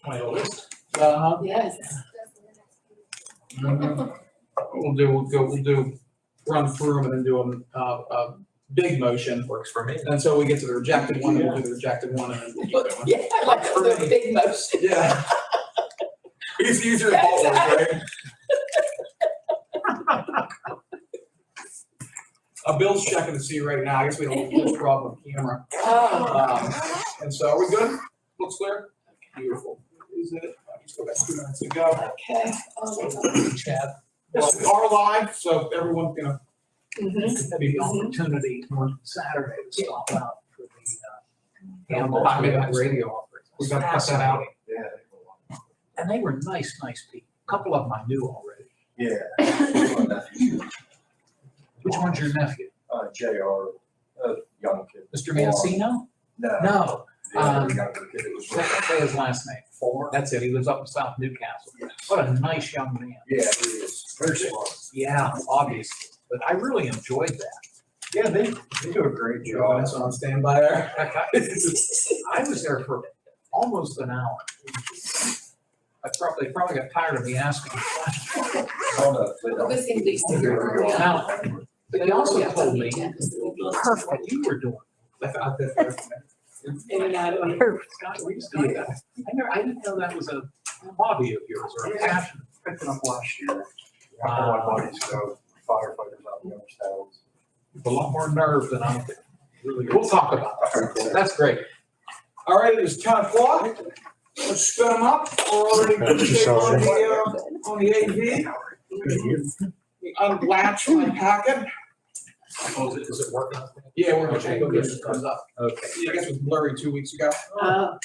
my oldest. Yes. We'll do, run through them and then do a big motion. Works for me. Until we get to the rejected one, then we'll do the rejected one and then we'll keep going. Yeah, I like to do a big motion. Yeah. It's easier to follow, right? Bill's checking to see right now. I guess we have a little problem with camera. And so are we good? Looks clear? Beautiful. Is it? We still got 2 minutes to go. Okay. Chad. Yes, we are live, so everyone's gonna Mhm. be The on. opportunity on Saturday to stop out for the animal 5 minutes. radio offerings. We gotta cut that out. Yeah. And they were nice people. A couple of them I knew already. Yeah. Which one's your nephew? JR, young kid. Mr. Mancino? No. No. The other younger kid that was. Say his last name. That's it. He lives up in South Newcastle. What a nice young man. Yeah, he is. Very smart. Yeah, obviously. But I really enjoyed that. Yeah, they do a great job. That's on standby there. I was there for almost an hour. They probably got tired of me asking questions. This can be super. Now, they also told me what you were doing. Maybe not. Scott, we just did that. I didn't know that was a hobby of yours or a passion. Picked it up last year. I had my buddies go firefighters out in the other towns. A lot more nerve than I'm thinking. Really, we'll talk about that. That's great. All right, it is 10 o'clock. Let's spin them up. We're already on the AV. We unlatch my packet. Oh, is it working? Yeah, we're gonna check this comes up. Okay. I guess it was blurry 2 weeks ago. But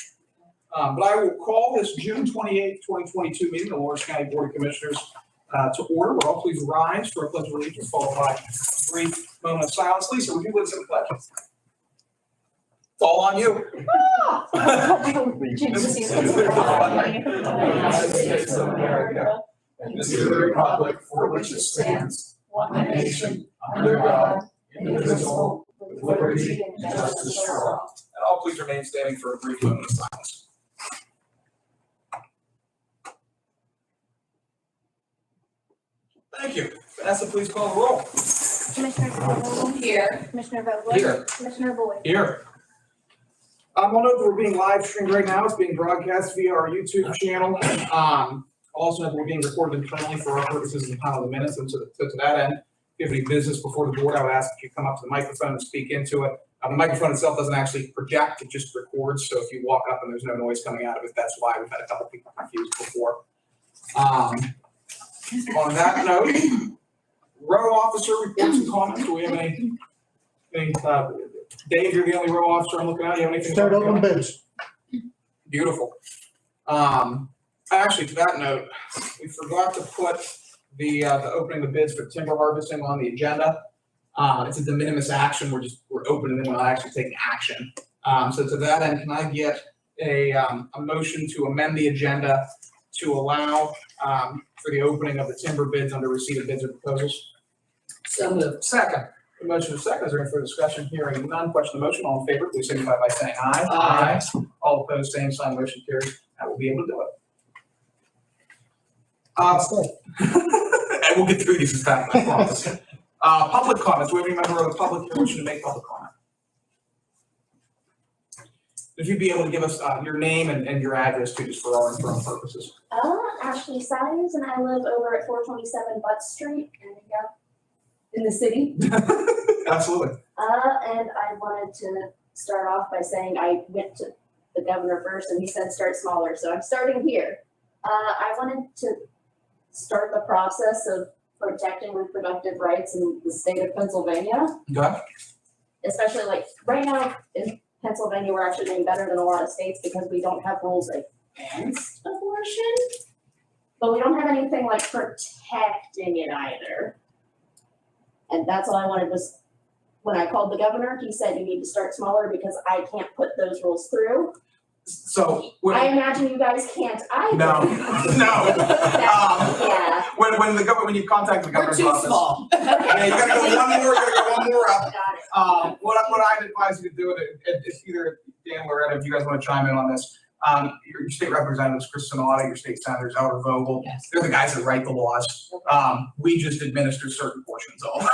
I will call this June 28th, 2022 meeting of the Lawrence County Board of Commissioners to order. Will all please rise for a pledge of allegiance, followed by a brief moment of silence. Lisa, would you lead us in the pledge? It's all on you. And this is the republic for which it stands, one nation, under God, indivisible, with liberty and justice for all. And all please remain standing for a brief moment of silence. Thank you. Vanessa, please call the roll. Commissioner Steelvogel? Here. Commissioner Vogler? Here. Commissioner Boyd? Here. I'll note that we're being live streamed right now. It's being broadcast via our YouTube channel. Also note that we're being recorded internally for our purposes in the time of the minutes. And to that end, if you have any business before the board, I would ask that you come up to the microphone and speak into it. The microphone itself doesn't actually project, it just records. So if you walk up and there's no noise coming out of it, that's why we've had a couple people confused before. On that note, row officer reports and comments. Do we have any Dave, you're the only row officer I'm looking at. You have anything? Start open bids. Beautiful. Actually, to that note, we forgot to put the opening the bids for timber harvesting on the agenda. It's a de minimis action. We're opening them without actually taking action. So to that end, can I get a motion to amend the agenda to allow for the opening of the timber bids under receipt of bids or proposals? So moved. Second. The motion is second. Is there any further discussion? Hearing none. Question the motion. All in favor, please signify by saying aye. Aye. All opposed, same sign. Motion carries. I will be able to do it. And we'll get through these as fast as I promise. Public comments. Do we have any member of the public here wishing to make public comment? If you'd be able to give us your name and your address too, just for our internal purposes. Ashley Sires, and I live over at 427 Butt Street in the city. Absolutely. And I wanted to start off by saying I went to the governor first and he said start smaller, so I'm starting here. I wanted to start the process of protecting reproductive rights in the state of Pennsylvania. Okay. Especially like right now in Pennsylvania, we're actually doing better than a lot of states because we don't have rules against abortion, but we don't have anything like protecting it either. And that's all I wanted was, when I called the governor, he said you need to start smaller because I can't put those rules through. So I imagine you guys can't either. No. Yeah. When you contact the We're governor's too office. small. Yeah, you gotta go one more. You gotta go one more up. Got it. What I'd advise you to do, if either Dan or Loretta, if you guys want to chime in on this, Your state representatives, Chris Sonata, your state senators, Albert Vogel, Yes. they're the guys that write the laws. We just administer certain portions of them.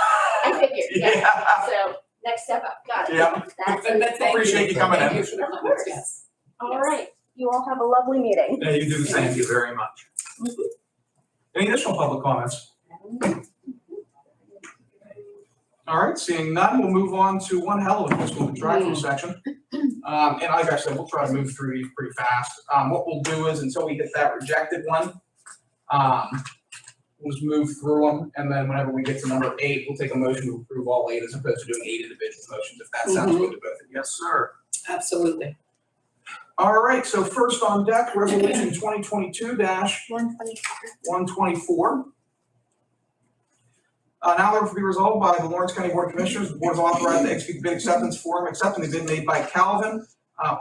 I figured, yeah, Yeah. so next step up, got it. Yeah. That's But it. thank Appreciate you coming Thank in. you for the comments, yes. All right, you all have a lovely meeting. Yeah, you do the same. Thank you very much. Any additional public comments? All right, seeing none, we'll move on to one hell of a fiscal contractual section. And like I said, we'll try to move through these pretty fast. What we'll do is until we hit that rejected one, we'll just move through them, and then whenever we get to number 8, we'll take a motion to approve all 8 as opposed to doing 8 individual motions, if that sounds good to both of you. Yes, sir. Absolutely. All right, so first on deck, resolution 2022-124. Now therefore be resolved by the Lawrence County Board of Commissioners, the board is authorized to execute the bid acceptance form accepting the bid made by Calvin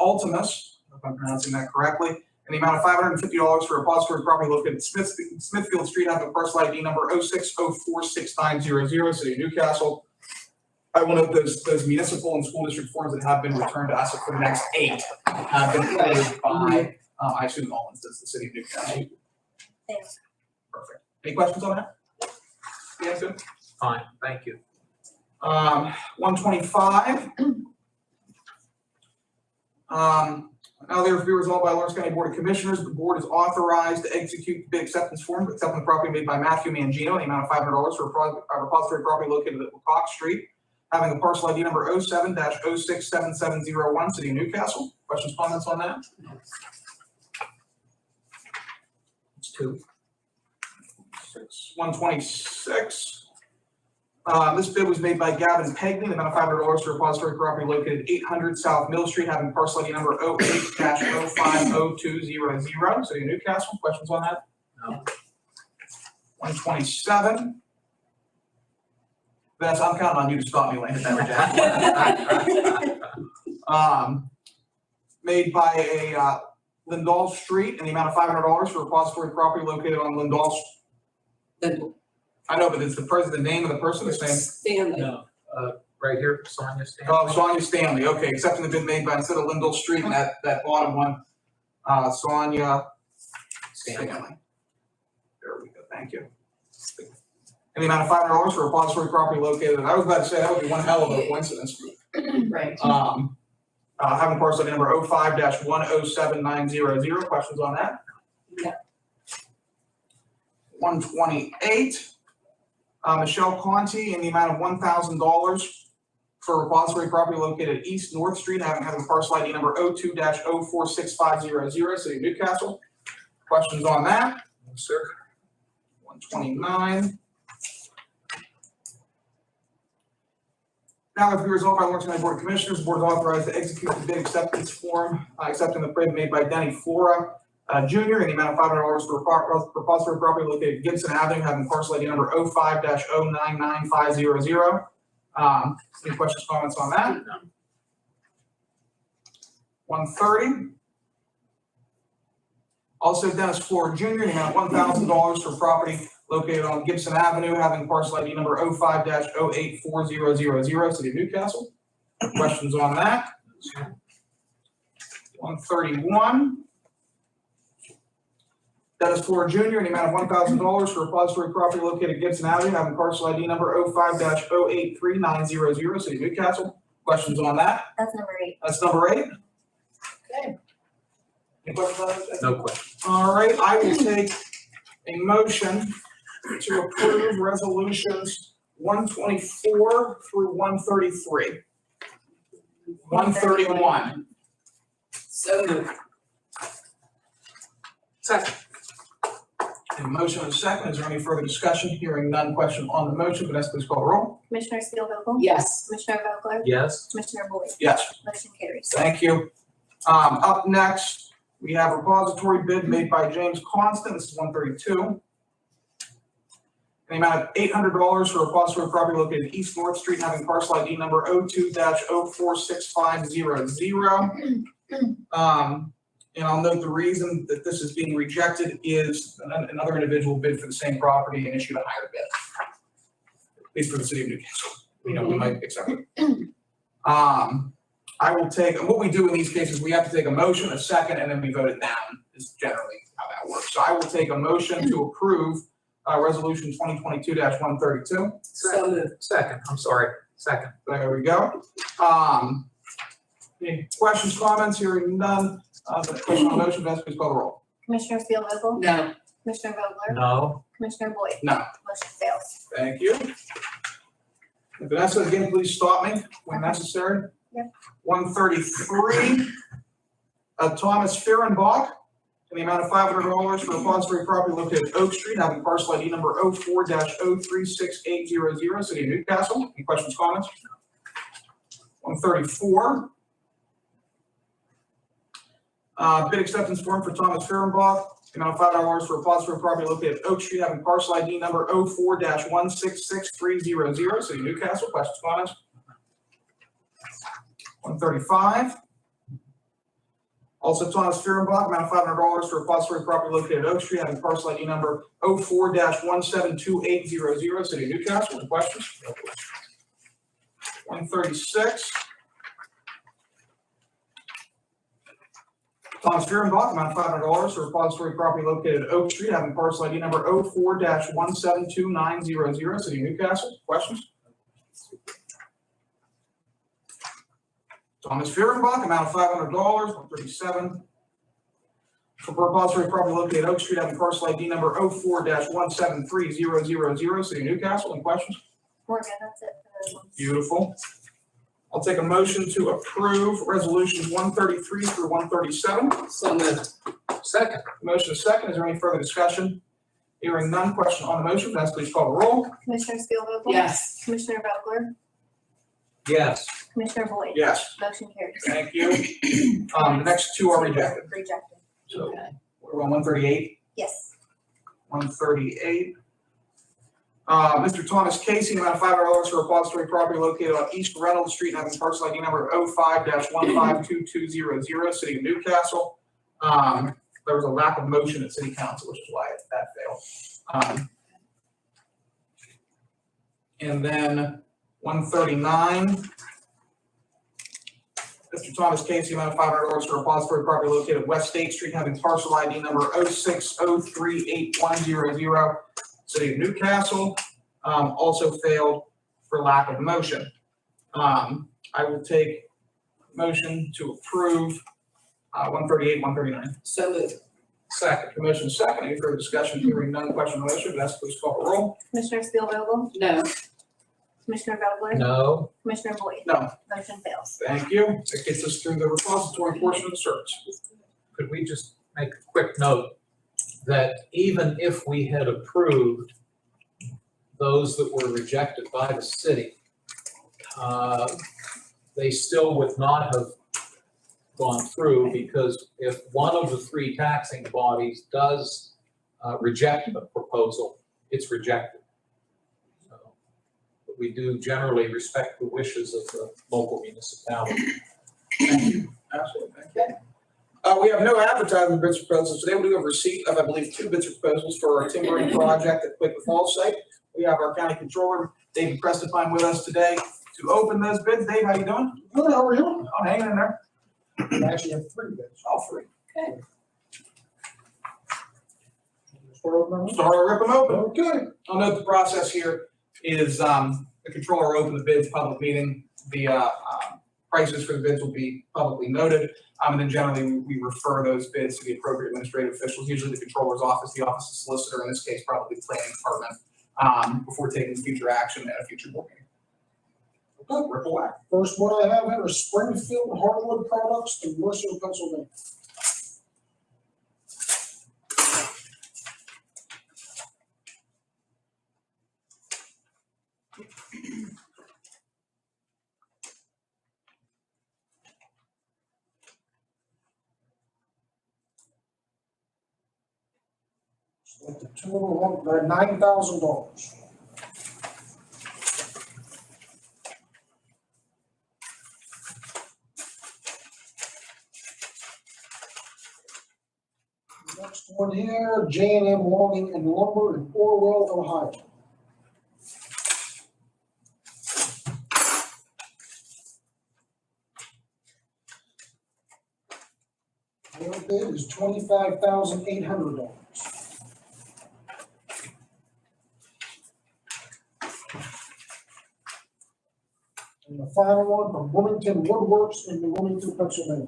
Ultimus, if I'm pronouncing that correctly, in the amount of $550 for a repository property located at Smithfield Street, having a parcel ID number 06046900, City of Newcastle. I will note those municipal and school district forms that have been returned to us for the next 8 have been ordered by, I assume Mullins, that's the City of Newcastle. Thanks. Perfect. Any questions on that? Yeah, good. Fine, thank you. 125. Now therefore be resolved by Lawrence County Board of Commissioners, the board is authorized to execute the bid acceptance form accepting the property made by Matthew Mangino in the amount of $500 for a repository property located at Cox Street, having a parcel ID number 07-067701, City of Newcastle. Questions, comments on that? It's 2. 126. This bid was made by Gavin Pegney, the amount of $500 for a repository property located at 800 South Mill Street, having parcel ID number 08-050200, City of Newcastle. Questions on that? No. 127. Vanessa, I'm counting on you to stop me when I hit that reject. Made by a Lindahl Street in the amount of $500 for a repository property located on Lindahl. Then I know, but it's the name of the person, the same. Stanley. No, right here, Sonia Stanley. Oh, Sonia Stanley, okay, accepting the bid made by, instead of Lindahl Street, and that bottom one, Sonia Stanley. There we go, thank you. In the amount of $500 for a repository property located, I was about to say, that would be one hell of a coincidence. Right. Having parcel ID number 05-107900, questions on that? Yeah. 128, Michelle Conti in the amount of $1,000 for a repository property located at East North Street, having a parcel ID number 02-046500, City of Newcastle. Questions on that? No, sir. 129. Now, if we resolved by Lawrence County Board of Commissioners, the board is authorized to execute the bid acceptance form, accepting the bid made by Denny Flora Jr. in the amount of $500 for repository property located at Gibson Avenue, having parcel ID number 05-099500. Any questions, comments on that? No. 130. Also Dennis Flora Jr. in the amount of $1,000 for property located on Gibson Avenue, having parcel ID number 05-084000, City of Newcastle. Questions on that? 131. Dennis Flora Jr. in the amount of $1,000 for repository property located at Gibson Avenue, having parcel ID number 05-083900, City of Newcastle. Questions on that? That's number 8. That's number 8. Okay. Any questions on that? No question. All right, I will take a motion to approve resolutions 124 through 133. 131. So moved. Second. A motion and a second. Is there any further discussion? Hearing none. Question on the motion. Vanessa, please call the roll. Commissioner Steelvogel? Yes. Commissioner Vogler? Yes. Commissioner Boyd? Yes. Motion carries. Thank you. Up next, we have a repository bid made by James Constant. This is 132. In the amount of $800 for a repository property located at East North Street, having parcel ID number 02-046500. And I'll note the reason that this is being rejected is another individual bid for the same property and issued a higher bid. At least for the City of Newcastle. We might accept it. I will take, and what we do in these cases, we have to take a motion, a second, and then we vote it down, is generally how that works. So I will take a motion to approve, resolution 2022-132. So moved. Second, I'm sorry, second. There we go. Any questions, comments? Hearing none. The question on the motion, Vanessa, please call the roll. Commissioner Spielvogel? No. Commissioner Vogler? No. Commissioner Boyd? No. Motion fails. Thank you. Vanessa, again, please stop me when necessary. Yep. 133, Thomas Fehrenbach, in the amount of $500 for repository property located at Oak Street, having parcel ID number 04-036800, City of Newcastle. Any questions, comments? 134, bid acceptance form for Thomas Fehrenbach, the amount of $500 for repository property located at Oak Street, having parcel ID number 04-166300, City of Newcastle. Questions, comments? 135. Also, Thomas Fehrenbach, amount of $500 for repository property located at Oak Street, having parcel ID number 04-172800, City of Newcastle. Any questions? 136. Thomas Fehrenbach, amount of $500 for repository property located at Oak Street, having parcel ID number 04-172900, City of Newcastle. Questions? Thomas Fehrenbach, amount of $500, 137. For repository property located at Oak Street, having parcel ID number 04-173000, City of Newcastle. Any questions? Morgan, that's it for those ones. Beautiful. I'll take a motion to approve resolutions 133 through 137. So moved. Second. Motion is second. Is there any further discussion? Hearing none. Question on the motion. Vanessa, please call the roll. Commissioner Spielvogel? Yes. Commissioner Vogler? Yes. Commissioner Boyd? Yes. Motion carries. Thank you. The next two are rejected. Rejected. So Okay. we're on 138. Yes. 138. Mr. Thomas Casey, amount of $500 for repository property located on East Reynolds Street, having parcel ID number 05-152200, City of Newcastle. There was a lack of motion at City Council, which is why that failed. And then 139. Mr. Thomas Casey, amount of $500 for repository property located at West State Street, having parcel ID number 06038100, City of Newcastle. Also failed for lack of motion. I will take motion to approve 138, 139. So moved. Second. Motion is second. Any further discussion? Hearing none. Question on the motion. Vanessa, please call the roll. Commissioner Spielvogel? No. Commissioner Vogler? No. Commissioner Boyd? No. Motion fails. Thank you. That gets us through the repository portion of the search. Could we just make a quick note that even if we had approved those that were rejected by the city, they still would not have gone through, because if one of the three taxing bodies does reject a proposal, it's rejected. So, but we do generally respect the wishes of the local municipality. Thank you. Absolutely. Thank you. We have no advertising bids proposals today. We do have receipt of, I believe, 2 bids proposals for our timbering project at Quaker Falls site. We have our county controller, David Prestipine, with us today to open those bids. Dave, how you doing? Good, how are you? I'm hanging in there. I actually have 3 bids. All 3. Start opening them? Start to rip them open. Okay. I'll note the process here is the controller will open the bids, public meeting. The prices for the bids will be publicly noted. And then generally we refer those bids to the appropriate administrative officials, usually the controller's office, the office of solicitor, in this case, probably the planning department, before taking future action at a future board meeting. Okay, rip away. First one I have here is Springfield Hardwood Products in Mercer, Pennsylvania. So the total, they're $9,000. Next one here, J&M Logging and Lumber in Orwell, Ohio. Low bid is $25,800. And the final one from Wilmington Woodworks in New Wilmington, Pennsylvania.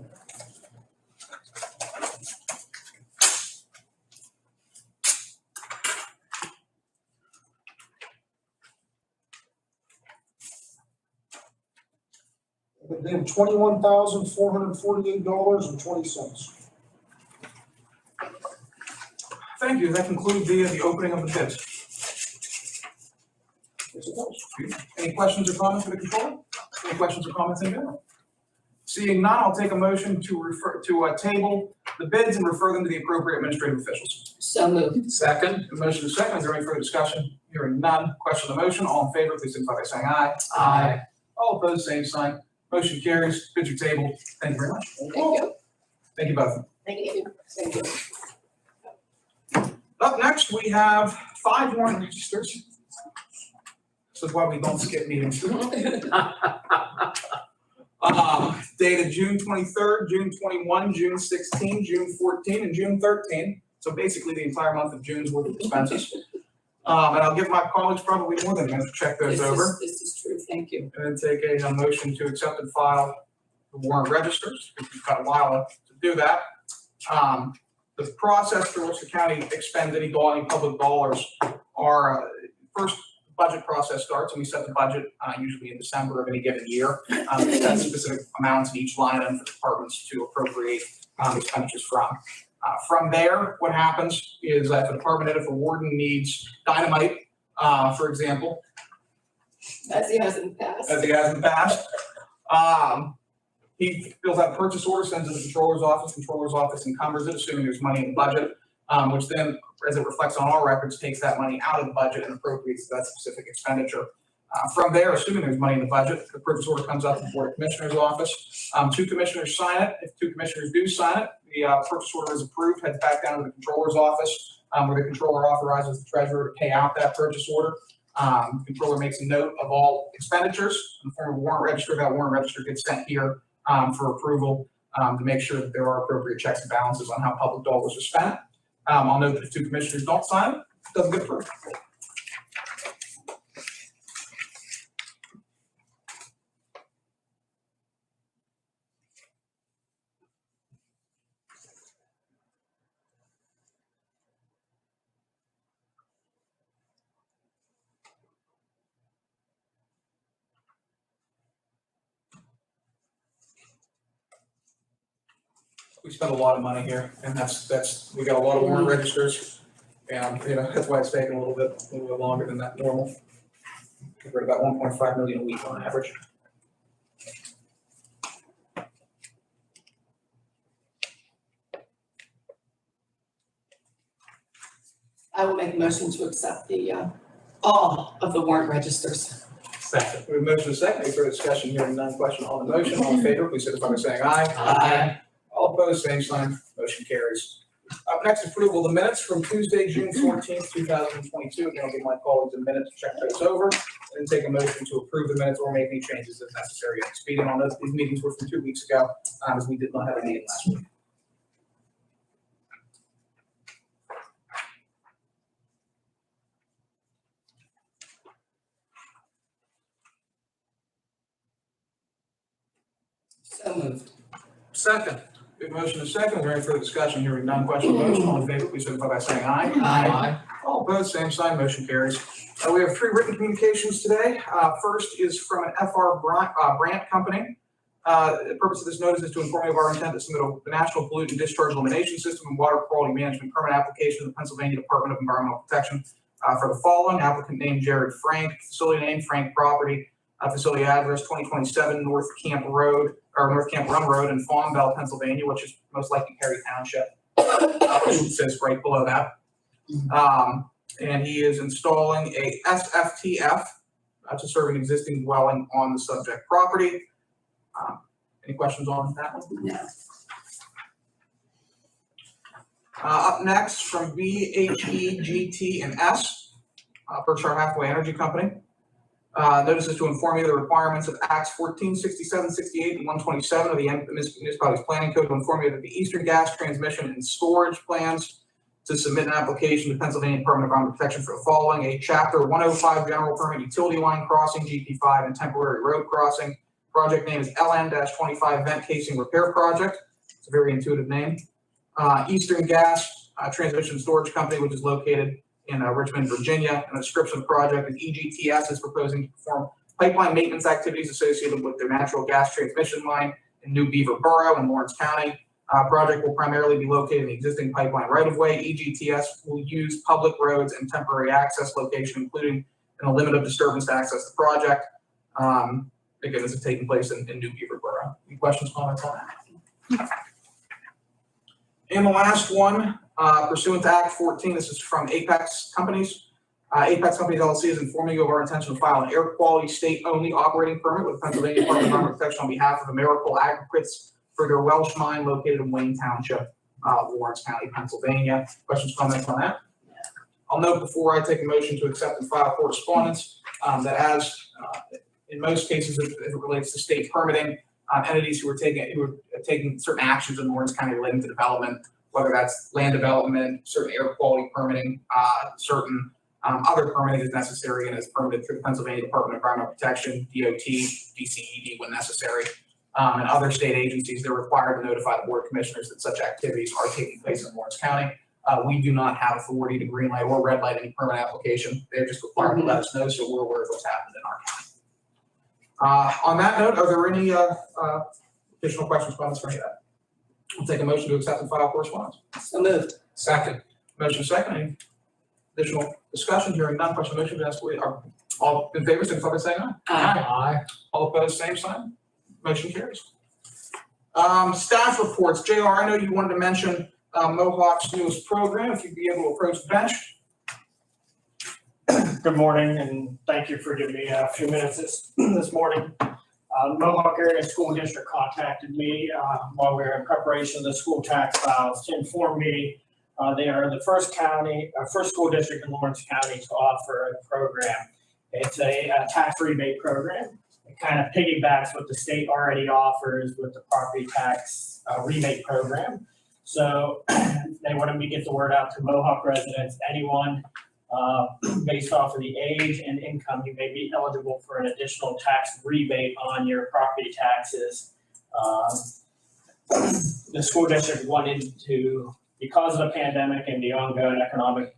They have $21,448.20. Thank you. That concludes the opening of the bids. Yes, it does. Any questions or comments for the controller? Any questions or comments in general? Seeing none, I'll take a motion to table the bids and refer them to the appropriate administrative officials. So moved. Second. The motion is second. Is there any further discussion? Hearing none. Question on the motion. All in favor, please signify by saying aye. Aye. All opposed, same sign. Motion carries. Bids are tabled. Thank you very much. Thank you. Thank you both. Thank you. Thank you. Up next, we have 5 warrant registers. This is why we don't skip meetings. Dated June 23rd, June 21, June 16, June 14, and June 13. So basically the entire month of June's worth of expenses. And I'll give my colleagues probably more than a minute to check those over. This is true, thank you. And then take a motion to accept and file the warrant registers. We've got a while to do that. The process through which the county expends any public dollars are, first budget process starts, and we set the budget usually in December of any given year. Set specific amounts in each line item for departments to appropriate expenditures from. From there, what happens is if a department head, if a warden needs dynamite, for example, As he has in the past. as he has in the past, he fills out a purchase order, sends it to the controller's office encumbers it, assuming there's money in the budget, which then, as it reflects on our records, takes that money out of the budget and appropriates that specific expenditure. From there, assuming there's money in the budget, the purchase order comes up to the Board of Commissioners' office. 2 commissioners sign it. If 2 commissioners do sign it, the purchase order is approved, heads back down to the controller's office, where the controller authorizes the treasurer to pay out that purchase order. The controller makes a note of all expenditures in the form of a warrant register. That warrant register gets sent here for approval to make sure that there are appropriate checks and balances on how public dollars are spent. I'll note that if 2 commissioners don't sign it, it doesn't get approved. We spend a lot of money here, and that's we got a lot of warrant registers, and that's why it's taking a little bit longer than that normal. We're at about 1.5 million a week on average. I will make a motion to accept all of the warrant registers. Second. We have a motion and a second. Any further discussion? Hearing none. Question on the motion. All in favor, please signify by saying aye. Aye. All opposed, same sign. Motion carries. Up next, approval of the minutes from Tuesday, June 14th, 2022. Again, I'll give my colleagues a minute to check those over and take a motion to approve the minutes or make any changes if necessary. Speaking on those, these meetings were from 2 weeks ago, as we did not have a meeting last week. So moved. Second. We have a motion and a second. Is there any further discussion? Hearing none. Question on the motion. All in favor, please signify by saying aye. Aye. All opposed, same sign. Motion carries. We have 3 written communications today. First is from an FR Brandt Company. The purpose of this notice is to inform you of our intent to submit a National Pollutant Discharge Elimination System and Water Quality Management Permit application to the Pennsylvania Department of Environmental Protection for the following. Applicant name Jared Frank, facility name Frank Property, facility address 2027 North Camp Road, or North Camp Run Road in Fawnbell, Pennsylvania, which is most likely Perry Township. It says right below that. And he is installing a SFTF to serve an existing dwelling on the subject property. Any questions on that one? No. Up next from BHE, GT, and S, Berkshire Hathaway Energy Company. Notices to inform you of the requirements of Acts 14, 67, 68, and 127 of the municipality's planning code to inform you that the Eastern Gas Transmission and Storage plans to submit an application to Pennsylvania Department of Environmental Protection for the following: a Chapter 105 general permit utility line crossing, GP5, and temporary road crossing. Project name is LN-25 vent casing repair project. It's a very intuitive name. Eastern Gas Transmission Storage Company, which is located in Richmond, Virginia. And the description of the project is EGTS is proposing to perform pipeline maintenance activities associated with their natural gas transmission line in New Beaver Borough in Lawrence County. Project will primarily be located in the existing pipeline right-of-way. EGTS will use public roads and temporary access location, including in a limit of disturbance to access the project. Again, this is taking place in New Beaver Borough. Any questions, comments on that? And the last one, pursuant to Act 14, this is from Apex Companies. Apex Companies LLC is informing you of our intention to file an air quality state-only operating permit with Pennsylvania Department of Environmental Protection on behalf of Americal Aggregates for their Welsh mine located in Wayne Township, Lawrence County, Pennsylvania. Questions, comments on that? I'll note before I take a motion to accept and file correspondence that as in most cases, if it relates to state permitting, entities who are taking certain actions in Lawrence County relating to development, whether that's land development, certain air quality permitting, certain other permitting is necessary and is permitted through the Pennsylvania Department of Environmental Protection, DOT, DCED when necessary, and other state agencies. They're required to notify the Board of Commissioners that such activities are taking place in Lawrence County. We do not have authority to green light or red light any permit application. They're just required to let us know so we're aware of what's happened in our county. On that note, are there any additional questions, comments, or any of that? I'll take a motion to accept and file correspondence. So moved. Second. Motion second. Any additional discussion? Hearing none, question motion to ask, are all in favor, signify by saying aye. Aye. All opposed, same sign. Motion carries. Staff reports. JR, I know you wanted to mention Mohawk's newest program. If you'd be able to approach the bench. Good morning, and thank you for giving me a few minutes this morning. Mohawk Area School District contacted me while we were in preparation of the school tax files to inform me they are the first school district in Lawrence County to offer a program. It's a tax rebate program. It kind of piggybacks what the state already offers with the property tax rebate program. So they wanted me to get the word out to Mohawk residents, anyone based off of the age and income, you may be eligible for an additional tax rebate on your property taxes. The school district wanted to, because of the pandemic and the ongoing economic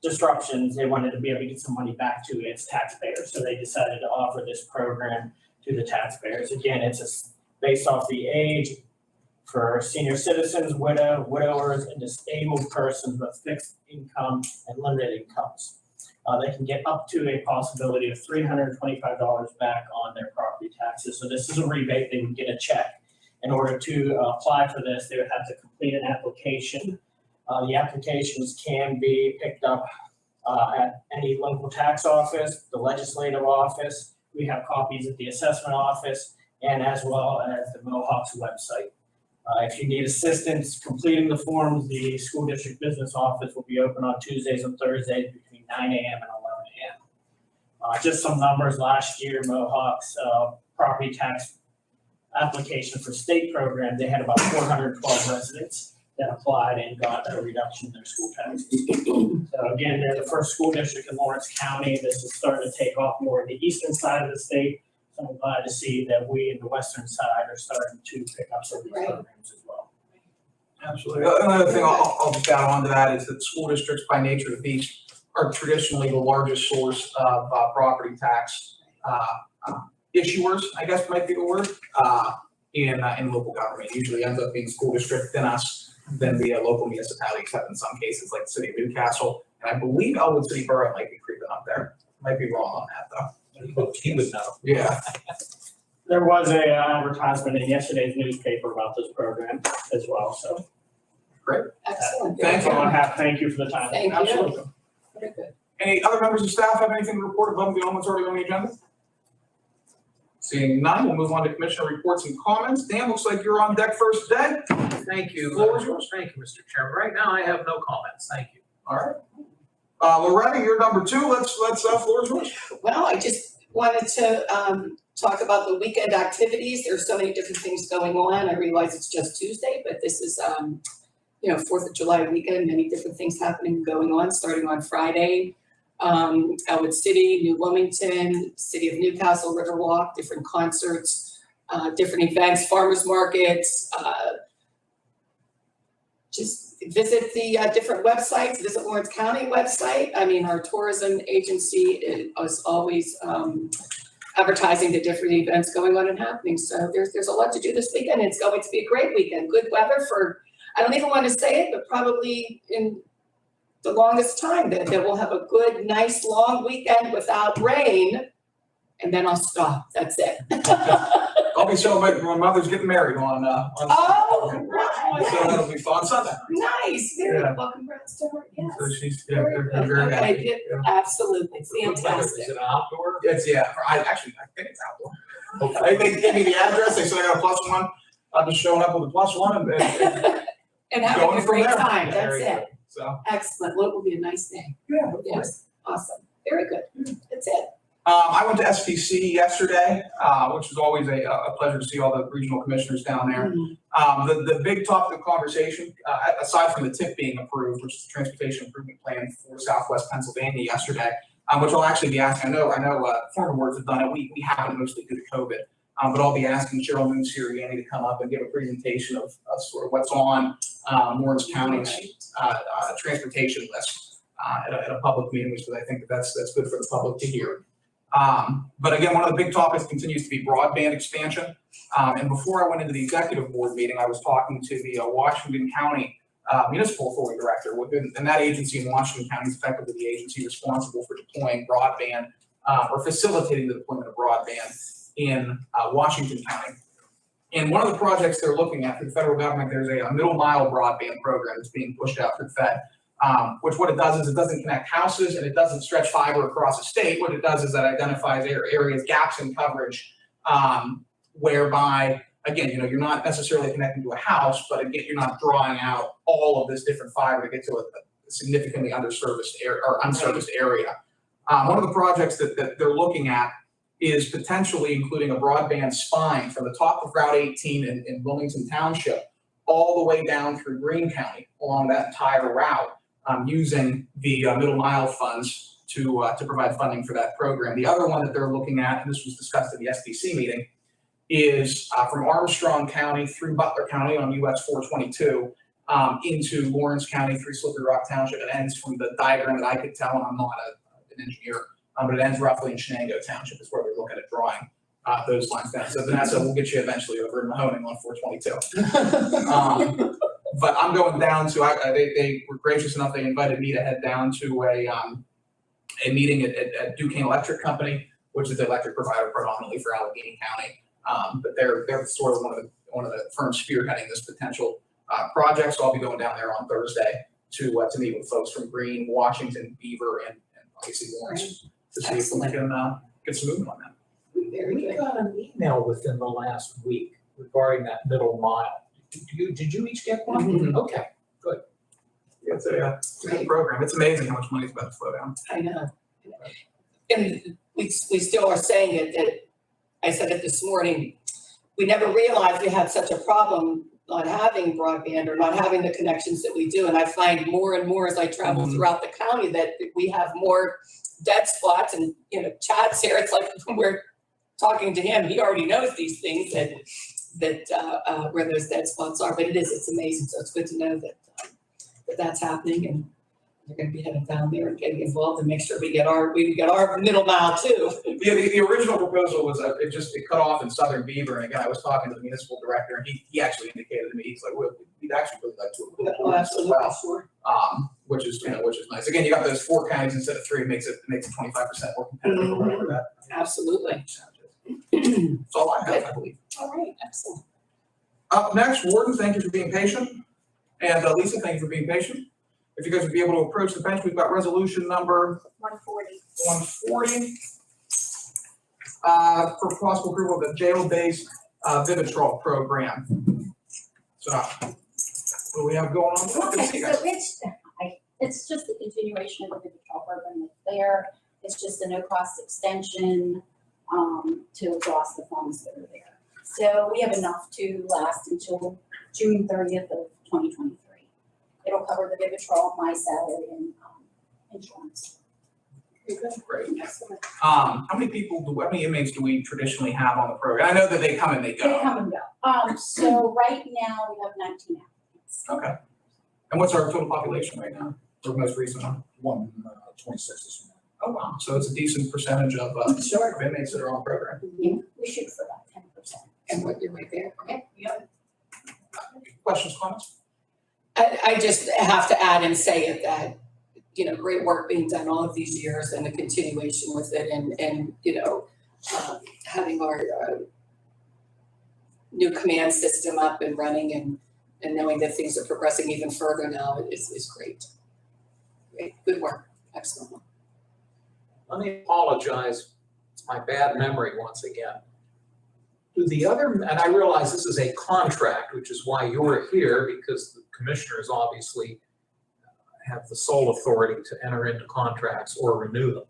disruptions, they wanted to be able to get some money back to its taxpayers. So they decided to offer this program to the taxpayers. Again, it's based off the age for senior citizens, widowers, and disabled persons with fixed income and limited incomes. They can get up to a possibility of $325 back on their property taxes. So this is a rebate. They would get a check. In order to apply for this, they would have to complete an application. The applications can be picked up at any local tax office, the legislative office. We have copies at the assessment office, and as well as the Mohawk's website. If you need assistance completing the forms, the school district business office will be open on Tuesdays and Thursdays between 9 a.m. and 11 a.m. Just some numbers. Last year, Mohawk's property tax application for state program, they had about 412 residents that applied and got a reduction in their school taxes. So again, they're the first school district in Lawrence County. This is starting to take off more in the eastern side of the state. So I'm glad to see that we in the western side are starting to pick up some of these programs as well. Absolutely. Another thing I'll just add on to that is that school districts by nature of the beast are traditionally the largest source of property tax issuers, I guess might be the word, in local government. It usually ends up being school district, then us, then the local municipality, except in some cases like the city of Newcastle. And I believe Elwood City Borough might be creeping up there. Might be wrong on that though. He would know. Yeah. There was a advertisement in yesterday's newspaper about this program as well, so. Excellent. That's all I have. Thank you for the time. Thank you. Absolutely. Very good. Any other members of staff have anything to report above and beyond what's already on the agenda? Seeing none, we'll move on to commissioner reports and comments. Dan, looks like you're on deck first today. Thank you. Floor is yours. Thank you, Mr. Chairman. Right now, I have no comments. Thank you. All right. Loretta, you're number two. Let's floor is yours. Well, I just wanted to talk about the weekend activities. There's so many different things going on. I realize it's just Tuesday, but this is, 4th of July weekend, many different things happening, going on, starting on Friday. Elwood City, New Wilmington, City of Newcastle, Riverwalk, different concerts, different events, farmers markets, just visit the different websites, visit Lawrence County website. I mean, our tourism agency is always advertising the different events going on and happening. So there's a lot to do this weekend. It's going to be a great weekend. Good weather for, I don't even want to say it, but probably in the longest time that we'll have a good, nice, long weekend without rain. And then I'll stop. That's it. I'll be celebrating my mother's getting married on Oh, so right. that'll be fun Sunday. Nice. Very Yeah. well. Congrats to her. Yes. So she's, Very they're good. very Okay, happy. yeah, Yeah. absolutely. Is Fantastic. it outdoor? It's, I think it's outdoor. They gave me the address, they said I got a +1, I'm just showing up with a +1 and And having Going a from great there. time. That's Very it. so. Excellent. Well, it will be a nice day. Yeah. Yes. Awesome. Very good. That's it. I went to SPC yesterday, which is always a pleasure to see all the regional commissioners down there. The big topic of conversation, aside from the TIP being approved, which is the Transportation Improvement Plan for Southwest Pennsylvania yesterday, which I'll actually be asking. I know former boards have done it. We haven't, mostly due to COVID. But I'll be asking Cheryl Moon-Sirianni to come up and give a presentation of sort of what's on Lawrence County's transportation list at a public meeting, because I think that's good for the public to hear. But again, one of the big topics continues to be broadband expansion. And before I went into the executive board meeting, I was talking to the Washington County Municipal Authority Director, and that agency in Washington County is effectively the agency responsible for deploying broadband or facilitating the deployment of broadband in Washington County. And one of the projects they're looking at for the federal government, there's a middle mile broadband program that's being pushed out through Fed. Which what it does is it doesn't connect houses and it doesn't stretch fiber across the state. What it does is it identifies areas, gaps in coverage, whereby, again, you're not necessarily connecting to a house, but again, you're not drawing out all of this different fiber to get to a significantly underserviced area or unserviced area. One of the projects that they're looking at is potentially including a broadband spine from the top of Route 18 in Wilmington Township all the way down through Greene County along that entire route. Using the middle mile funds to provide funding for that program. The other one that they're looking at, and this was discussed at the SBC meeting, is from Armstrong County through Butler County on US 422 into Lawrence County through Slippery Rock Township. It ends from the diagram that I could tell, and I'm not an engineer, but it ends roughly in Shenango Township is where they're looking at drawing those lines down. So Vanessa, we'll get you eventually over in Mahoning on 422. But I'm going down to, they were gracious enough, they invited me to head down to a meeting at Duquesne Electric Company, which is the electric provider predominantly for Allegheny County. But they're sort of one of the firms spearheading this potential project. So I'll be going down there on Thursday to meet with folks from Greene, Washington, Beaver, and obviously Lawrence to see if we can get some movement on that. Very We good. got an email within the last week regarding that middle mile. Did you each get one? Mhm. Okay. It's a good program. It's amazing how much money's about to flow down. I know. And we still are saying it, that I said it this morning, we never realized we had such a problem not having broadband or not having the connections that we do. And I find more and more as I travel throughout the county that we have more dead spots. And, Chad's here, it's like when we're talking to him, he already knows these things that where those dead spots are, but it's amazing. So it's good to know that that's happening, and we're going to be heading down there and getting involved and make sure we get our middle mile too. Yeah, the original proposal was it cut off in southern Beaver, and again, I was talking to the municipal director, and he actually indicated to me, he's like, we'd actually really like to include Oh, as absolutely, well, sure. which is nice. Again, you got those 4 counties instead of 3, it makes it 25% more competitive or whatever that. Absolutely. That's all I have, I believe. All right, excellent. Up next, Warden, thank you for being patient. And Lisa, thank you for being patient. If you guys would be able to approach the bench, we've got resolution number 140. For possible approval of the jail-based Vivitrol program. So, what do we have going on? Good to see you guys. It's just the continuation of the Vivitrol program that's there. It's just a no-cost extension. to exhaust the funds that are there. So we have enough to last until June 30th of 2023. It'll cover the Vivitrol, my salary, and insurance. Great. How many inmates do we traditionally have on the program? I know that they come and they They go. come and go. So right now we have 19 applicants. Okay. And what's our total population right now, or most recent one? 126 this morning. Oh, wow. So it's a decent percentage of inmates that are on the program. We shoot for about 10%. And what you're right there. Okay, yep. Questions, comments? I just have to add and say it that, you know, great work being done all of these years and the continuation with it and you know, having our new command system up and running and knowing that things are progressing even further now is great. Great, good work, excellent. Let me apologize, it's my bad memory once again. Do the other, and I realize this is a contract, which is why you're here, because the commissioners obviously have the sole authority to enter into contracts or renew them.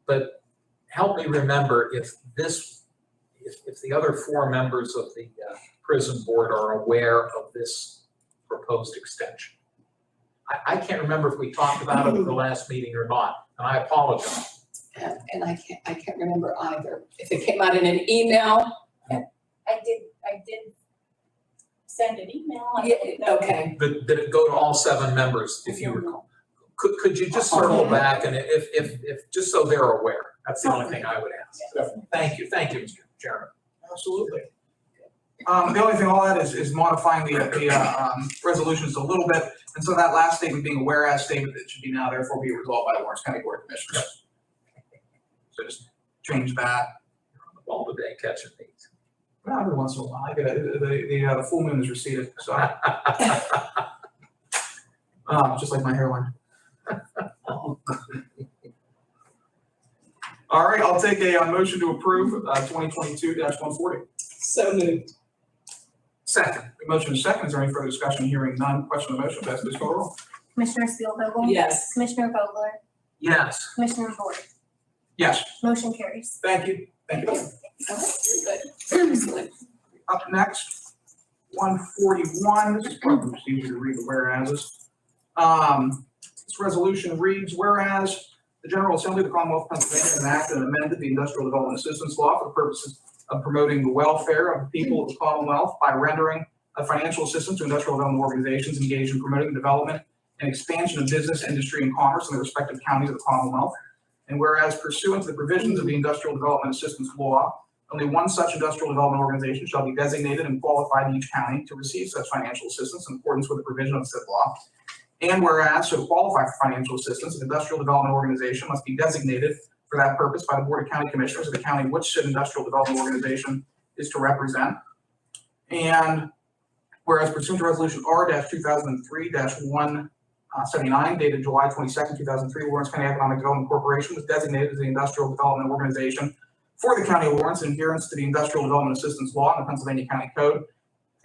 But help me remember if the other 4 members of the prison board are aware of this proposed extension. I can't remember if we talked about it at the last meeting or not, and I apologize. And I can't remember either. If it came out in an email. I did send an email. Okay. Did it go to all 7 members, if you recall? Could you just circle back and if just so they're aware, that's the only thing I would ask. Definitely. Thank you, Mr. Chairman. Absolutely. The only thing I'll add is modifying the resolutions a little bit. And so that last statement being a whereas statement that should be now therefore be resolved by the Lawrence County Board of Commissioners. So just change that. All the day catching these. Well, every once in a while, I get the full moon is receded, so. Just like my hairline. All right, I'll take a motion to approve 2022-140. So moved. Second. A motion is second. Is there any further discussion? Hearing none. Question on the motion. Best please call the roll. Commissioner Spielvogel? Yes. Commissioner Vogler? Yes. Commissioner Boyd? Yes. Motion carries. Thank you. Thank you. Okay, good. Excellent. Up next, 141. This is probably just easier to read the whereases. This resolution reads, whereas the General Assembly of the Commonwealth of Pennsylvania enacted and amended the Industrial Development Assistance Law for the purposes of promoting the welfare of the people of the Commonwealth by rendering a financial assistance to industrial development organizations engaged in promoting the development and expansion of business, industry, and commerce in the respective counties of the Commonwealth. And whereas pursuant to the provisions of the Industrial Development Assistance Law, only one such industrial development organization shall be designated and qualified in each county to receive such financial assistance in accordance with the provision of said law. And whereas to qualify for financial assistance, an industrial development organization must be designated for that purpose by the Board of County Commissioners of the county which said industrial development organization is to represent. And whereas pursuant to Resolution R-2003-179 dated July 22nd, 2003, Lawrence County Economic Development Corporation was designated as the industrial development organization for the County of Lawrence in adherence to the Industrial Development Assistance Law and the Pennsylvania County Code.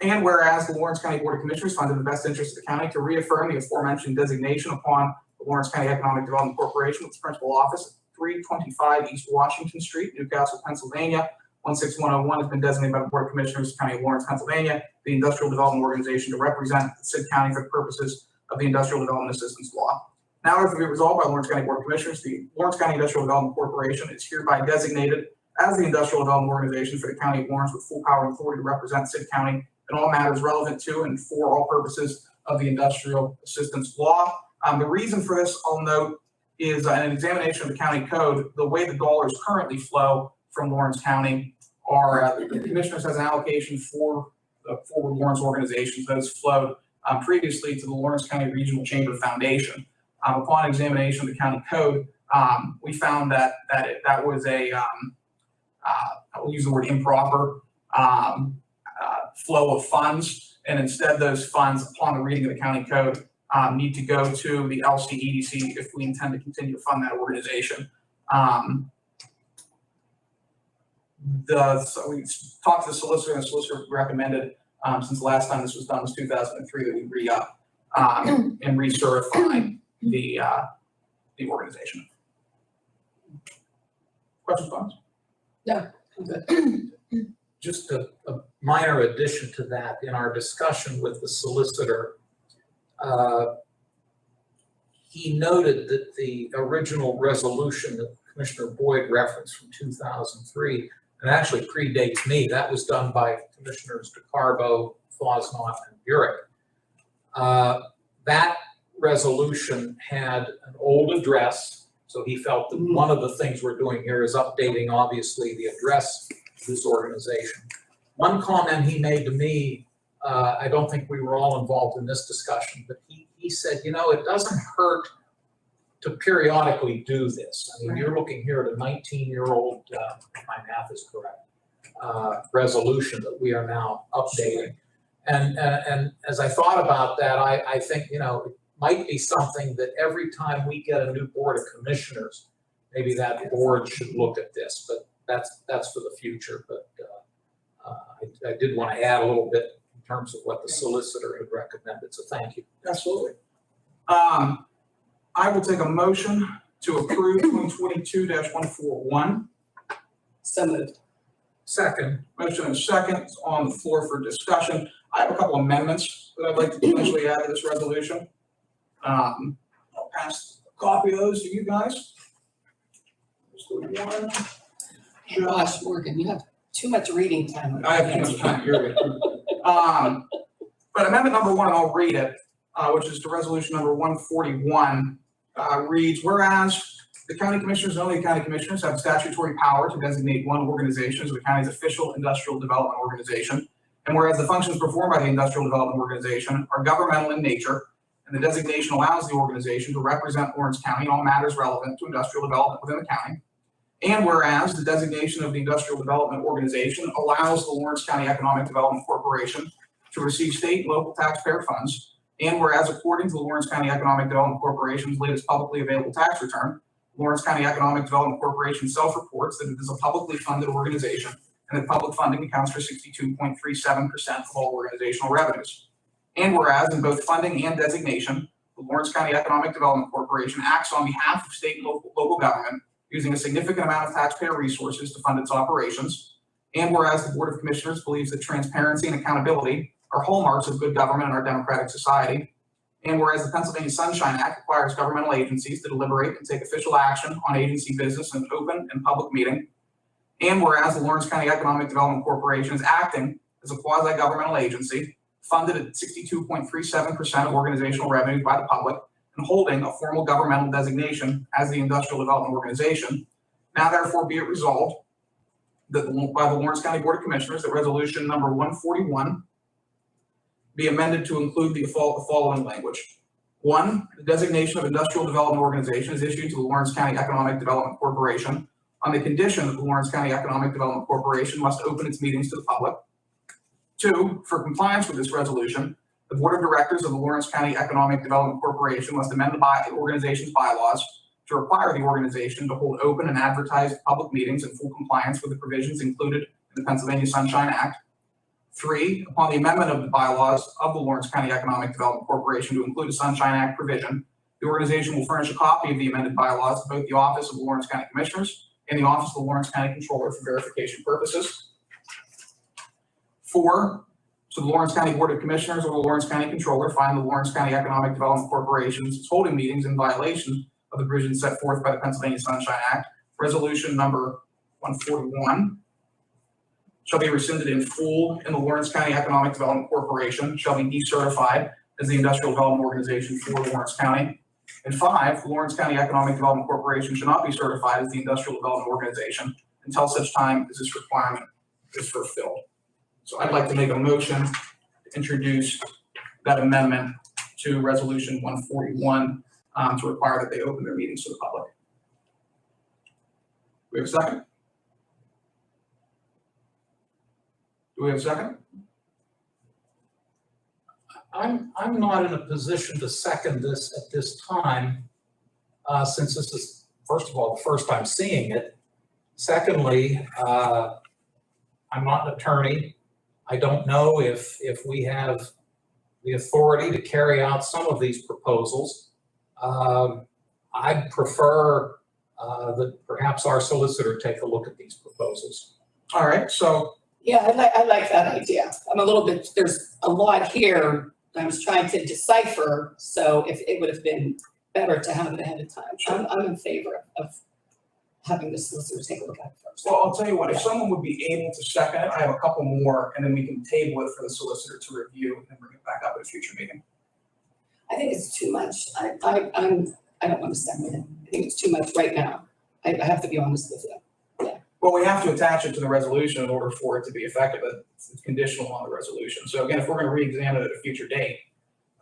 And whereas the Lawrence County Board of Commissioners finds it in the best interest of the county to reaffirm the aforementioned designation upon the Lawrence County Economic Development Corporation with its principal office at 325 East Washington Street, Newcastle, Pennsylvania. 16101 has been designated by the Board of Commissioners of the County of Lawrence, Pennsylvania, the industrial development organization to represent the said county for the purposes of the Industrial Development Assistance Law. Now, therefore, be resolved by the Lawrence County Board of Commissioners, the Lawrence County Industrial Development Corporation is hereby designated as the industrial development organization for the County of Lawrence with full power and authority to represent said county in all matters relevant to and for all purposes of the Industrial Assistance Law. The reason for this, I'll note, is an examination of the county code. The way the dollars currently flow from Lawrence County are the Commissioners has an allocation for the Forward Lawrence organizations that has flowed previously to the Lawrence County Regional Chamber Foundation. Upon examination of the county code, we found that that was a I will use the word improper flow of funds, and instead those funds, upon the reading of the county code, need to go to the LCEDC if we intend to continue to fund that organization. So we talked to the solicitor, and the solicitor recommended, since the last time this was done was 2003, that we re-up and recertify the organization. Questions, comments? No. Just a minor addition to that, in our discussion with the solicitor, he noted that the original resolution that Commissioner Boyd referenced from 2003, and actually predates me, that was done by Commissioners DeCarbo, Fosnaught, and Burek. That resolution had an old address, so he felt that one of the things we're doing here is updating, obviously, the address of this organization. One comment he made to me, I don't think we were all involved in this discussion, but he said, you know, it doesn't hurt to periodically do this. I mean, you're looking here at a 19-year-old, if my math is correct, resolution that we are now updating. And as I thought about that, I think, you know, it might be something that every time we get a new board of commissioners, maybe that board should look at this, but that's for the future. But I did want to add a little bit in terms of what the solicitor had recommended, so thank you. Absolutely. I will take a motion to approve 2022-141. So moved. Second. Motion and second on the floor for discussion. I have a couple amendments that I'd like to potentially add to this resolution. I'll pass a copy of those to you guys. Just the one. Gosh, Morgan, you have too much reading time. I have too much time, you're good. But amendment number one, and I'll read it, which is to resolution number 141, reads, whereas the county commissioners and only the county commissioners have statutory power to designate one organization as the county's official industrial development organization, and whereas the functions performed by the industrial development organization are governmental in nature, and the designation allows the organization to represent Lawrence County in all matters relevant to industrial development within the county, and whereas the designation of the industrial development organization allows the Lawrence County Economic Development Corporation to receive state and local taxpayer funds, and whereas according to the Lawrence County Economic Development Corporation's latest publicly available tax return, Lawrence County Economic Development Corporation self-reports that it is a publicly funded organization and that public funding accounts for 62.37% of all organizational revenues. And whereas in both funding and designation, the Lawrence County Economic Development Corporation acts on behalf of state and local government using a significant amount of taxpayer resources to fund its operations. And whereas the Board of Commissioners believes that transparency and accountability are hallmarks of good government in our democratic society. And whereas the Pennsylvania Sunshine Act requires governmental agencies to deliberate and take official action on agency business in an open and public meeting. And whereas the Lawrence County Economic Development Corporation is acting as a quasi-governmental agency, funded at 62.37% of organizational revenues by the public, and holding a formal governmental designation as the Industrial Development Organization, now therefore be it resolved that by the Lawrence County Board of Commissioners that resolution number 141 be amended to include the following language. 1, the designation of Industrial Development Organization is issued to the Lawrence County Economic Development Corporation on the condition that the Lawrence County Economic Development Corporation must open its meetings to the public. 2, for compliance with this resolution, the Board of Directors of the Lawrence County Economic Development Corporation must amend the organization's bylaws to require the organization to hold open and advertised public meetings in full compliance with the provisions included in the Pennsylvania Sunshine Act. 3, upon the amendment of the bylaws of the Lawrence County Economic Development Corporation to include a Sunshine Act provision, the organization will furnish a copy of the amended bylaws to both the Office of the Lawrence County Commissioners and the Office of the Lawrence County Controller for verification purposes. 4, so the Lawrence County Board of Commissioners or the Lawrence County Controller find the Lawrence County Economic Development Corporation's holding meetings in violation of the provisions set forth by the Pennsylvania Sunshine Act. Resolution number 141 shall be rescinded in full, and the Lawrence County Economic Development Corporation shall be decertified as the Industrial Development Organization for Lawrence County. And 5, the Lawrence County Economic Development Corporation should not be certified as the Industrial Development Organization until such time as this requirement is fulfilled. So I'd like to make a motion to introduce that amendment to Resolution 141 to require that they open their meetings to the public. Do we have a second? Do we have a second? I'm not in a position to second this at this time, since this is, first of all, the first time seeing it. Secondly, I'm not an attorney. I don't know if we have the authority to carry out some of these proposals. I'd prefer that perhaps our solicitor take a look at these proposals. All right, so, Yeah, I like that idea. I'm a little bit, there's a lot here I was trying to decipher, so if it would have been better to have it ahead of time. I'm in favor of having the solicitor take a look at it first. well, I'll tell you what, if someone would be able to second it, I have a couple more, and then we can table it for the solicitor to review and bring it back up at a future meeting. I think it's too much. I don't want to second it. I think it's too much right now. I have to be honest with you. Well, we have to attach it to the resolution in order for it to be effective. It's conditional on the resolution. So again, if we're gonna re-examine it at a future date,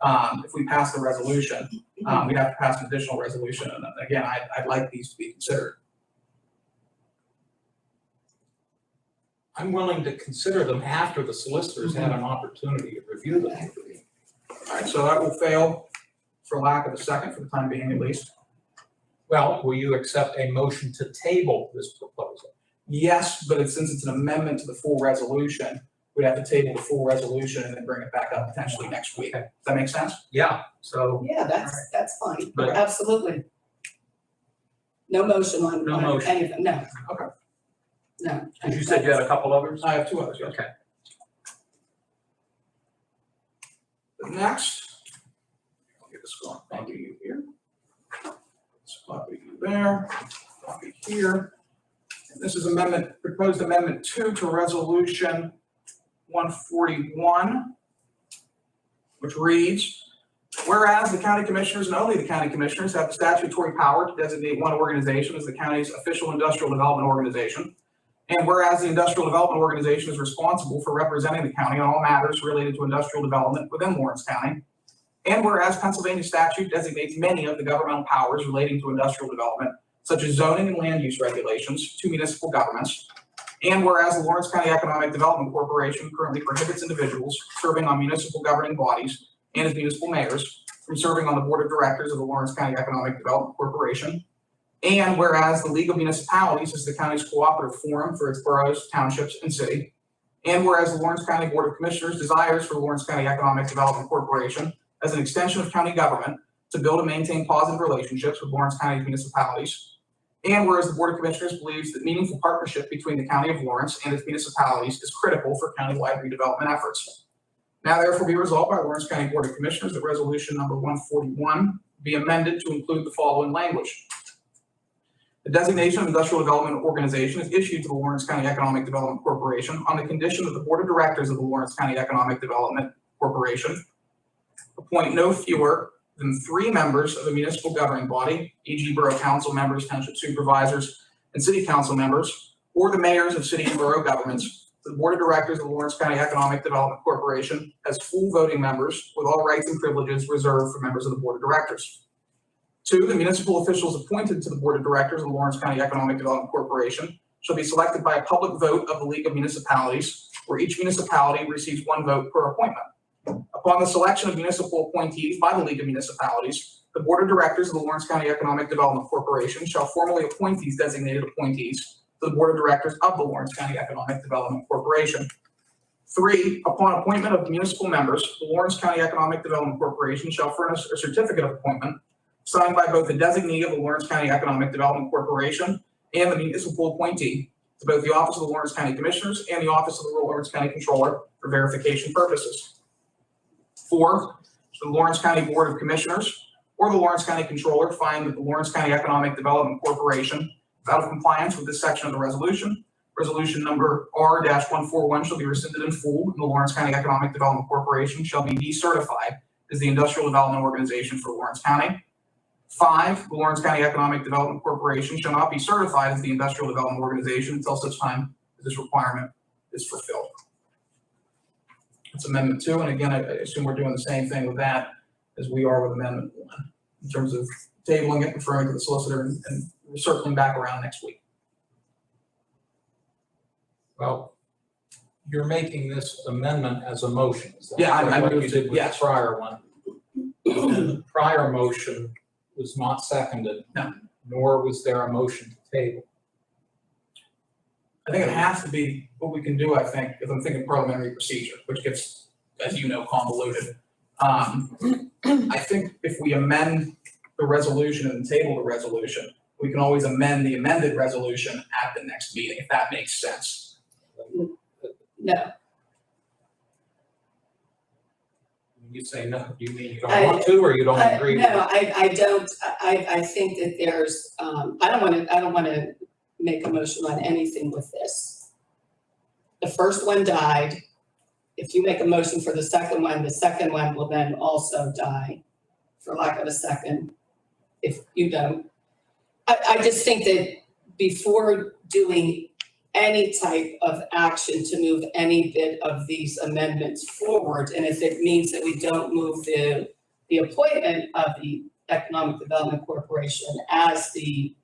if we pass the resolution, we'd have to pass an additional resolution. And again, I'd like these to be considered. I'm willing to consider them after the solicitors had an opportunity to review them. All right, so that will fail for lack of a second for the time being at least. Well, will you accept a motion to table this proposal? Yes, but since it's an amendment to the full resolution, we'd have to table the full resolution and then bring it back up potentially next week. Does that make sense? Yeah, so Yeah, that's fine. But- Absolutely. No motion on No motion. any of them, no. Okay. No. because you said you had a couple others? I have two others, yes. Okay. Next, I'll get this going, copy you here. Let's copy you there, copy here. And this is proposed amendment 2 to resolution 141, which reads, whereas the county commissioners and only the county commissioners have the statutory power to designate one organization as the county's official industrial development organization, and whereas the industrial development organization is responsible for representing the county on all matters related to industrial development within Lawrence County, and whereas Pennsylvania statute designates many of the governmental powers relating to industrial development, such as zoning and land use regulations, to municipal governments, and whereas the Lawrence County Economic Development Corporation currently prohibits individuals serving on municipal governing bodies and as municipal mayors from serving on the board of directors of the Lawrence County Economic Development Corporation, and whereas the League of Municipalities is the county's cooperative forum for its boroughs, townships, and city, and whereas the Lawrence County Board of Commissioners desires for the Lawrence County Economic Development Corporation as an extension of county government to build and maintain positive relationships with Lawrence County municipalities, and whereas the Board of Commissioners believes that meaningful partnership between the County of Lawrence and its municipalities is critical for countywide redevelopment efforts. Now therefore be resolved by Lawrence County Board of Commissioners that resolution number 141 be amended to include the following language. The designation of industrial development organization is issued to the Lawrence County Economic Development Corporation on the condition that the Board of Directors of the Lawrence County Economic Development Corporation appoint no fewer than 3 members of the municipal governing body, e.g. borough council members, township supervisors, and city council members, or the mayors of city and borough governments. The Board of Directors of the Lawrence County Economic Development Corporation has full voting members with all rights and privileges reserved for members of the Board of Directors. 2, the municipal officials appointed to the Board of Directors of the Lawrence County Economic Development Corporation shall be selected by a public vote of the League of Municipalities, where each municipality receives 1 vote per appointment. Upon the selection of municipal appointees by the League of Municipalities, the Board of Directors of the Lawrence County Economic Development Corporation shall formally appoint these designated appointees to the Board of Directors of the Lawrence County Economic Development Corporation. 3, upon appointment of municipal members, the Lawrence County Economic Development Corporation shall furnish a certificate of appointment signed by both the designee of the Lawrence County Economic Development Corporation and the municipal appointee to both the Office of the Lawrence County Commissioners and the Office of the Lawrence County Controller for verification purposes. 4, the Lawrence County Board of Commissioners or the Lawrence County Controller find that the Lawrence County Economic Development Corporation is out of compliance with this section of the resolution. Resolution number R-141 shall be rescinded in full, and the Lawrence County Economic Development Corporation shall be decertified as the industrial development organization for Lawrence County. 5, the Lawrence County Economic Development Corporation shall not be certified as the industrial development organization until such time as this requirement is fulfilled. That's Amendment 2, and again, I assume we're doing the same thing with that as we are with Amendment 1, in terms of tabling it, referring to the solicitor, and circling back around next week. Well, you're making this amendment as a motion. Is that Yeah, I correct? Like you moved did it, with yes. the prior one. And the prior motion was not seconded. No. Nor was there a motion to table. I think it has to be what we can do, I think, if I'm thinking parliamentary procedure, which gets, as you know, convoluted. I think if we amend the resolution and table the resolution, we can always amend the amended resolution at the next meeting, if that makes sense. No. When you say no, do you mean you don't want to, or you don't agree? No, I don't, I think that there's, I don't wanna make a motion on anything with this. The first one died. If you make a motion for the second one will then also die, for lack of a second, if you don't. I just think that before doing any type of action to move any bit of these amendments forward, and if it means that we don't move the appointment of the Economic Development Corporation as the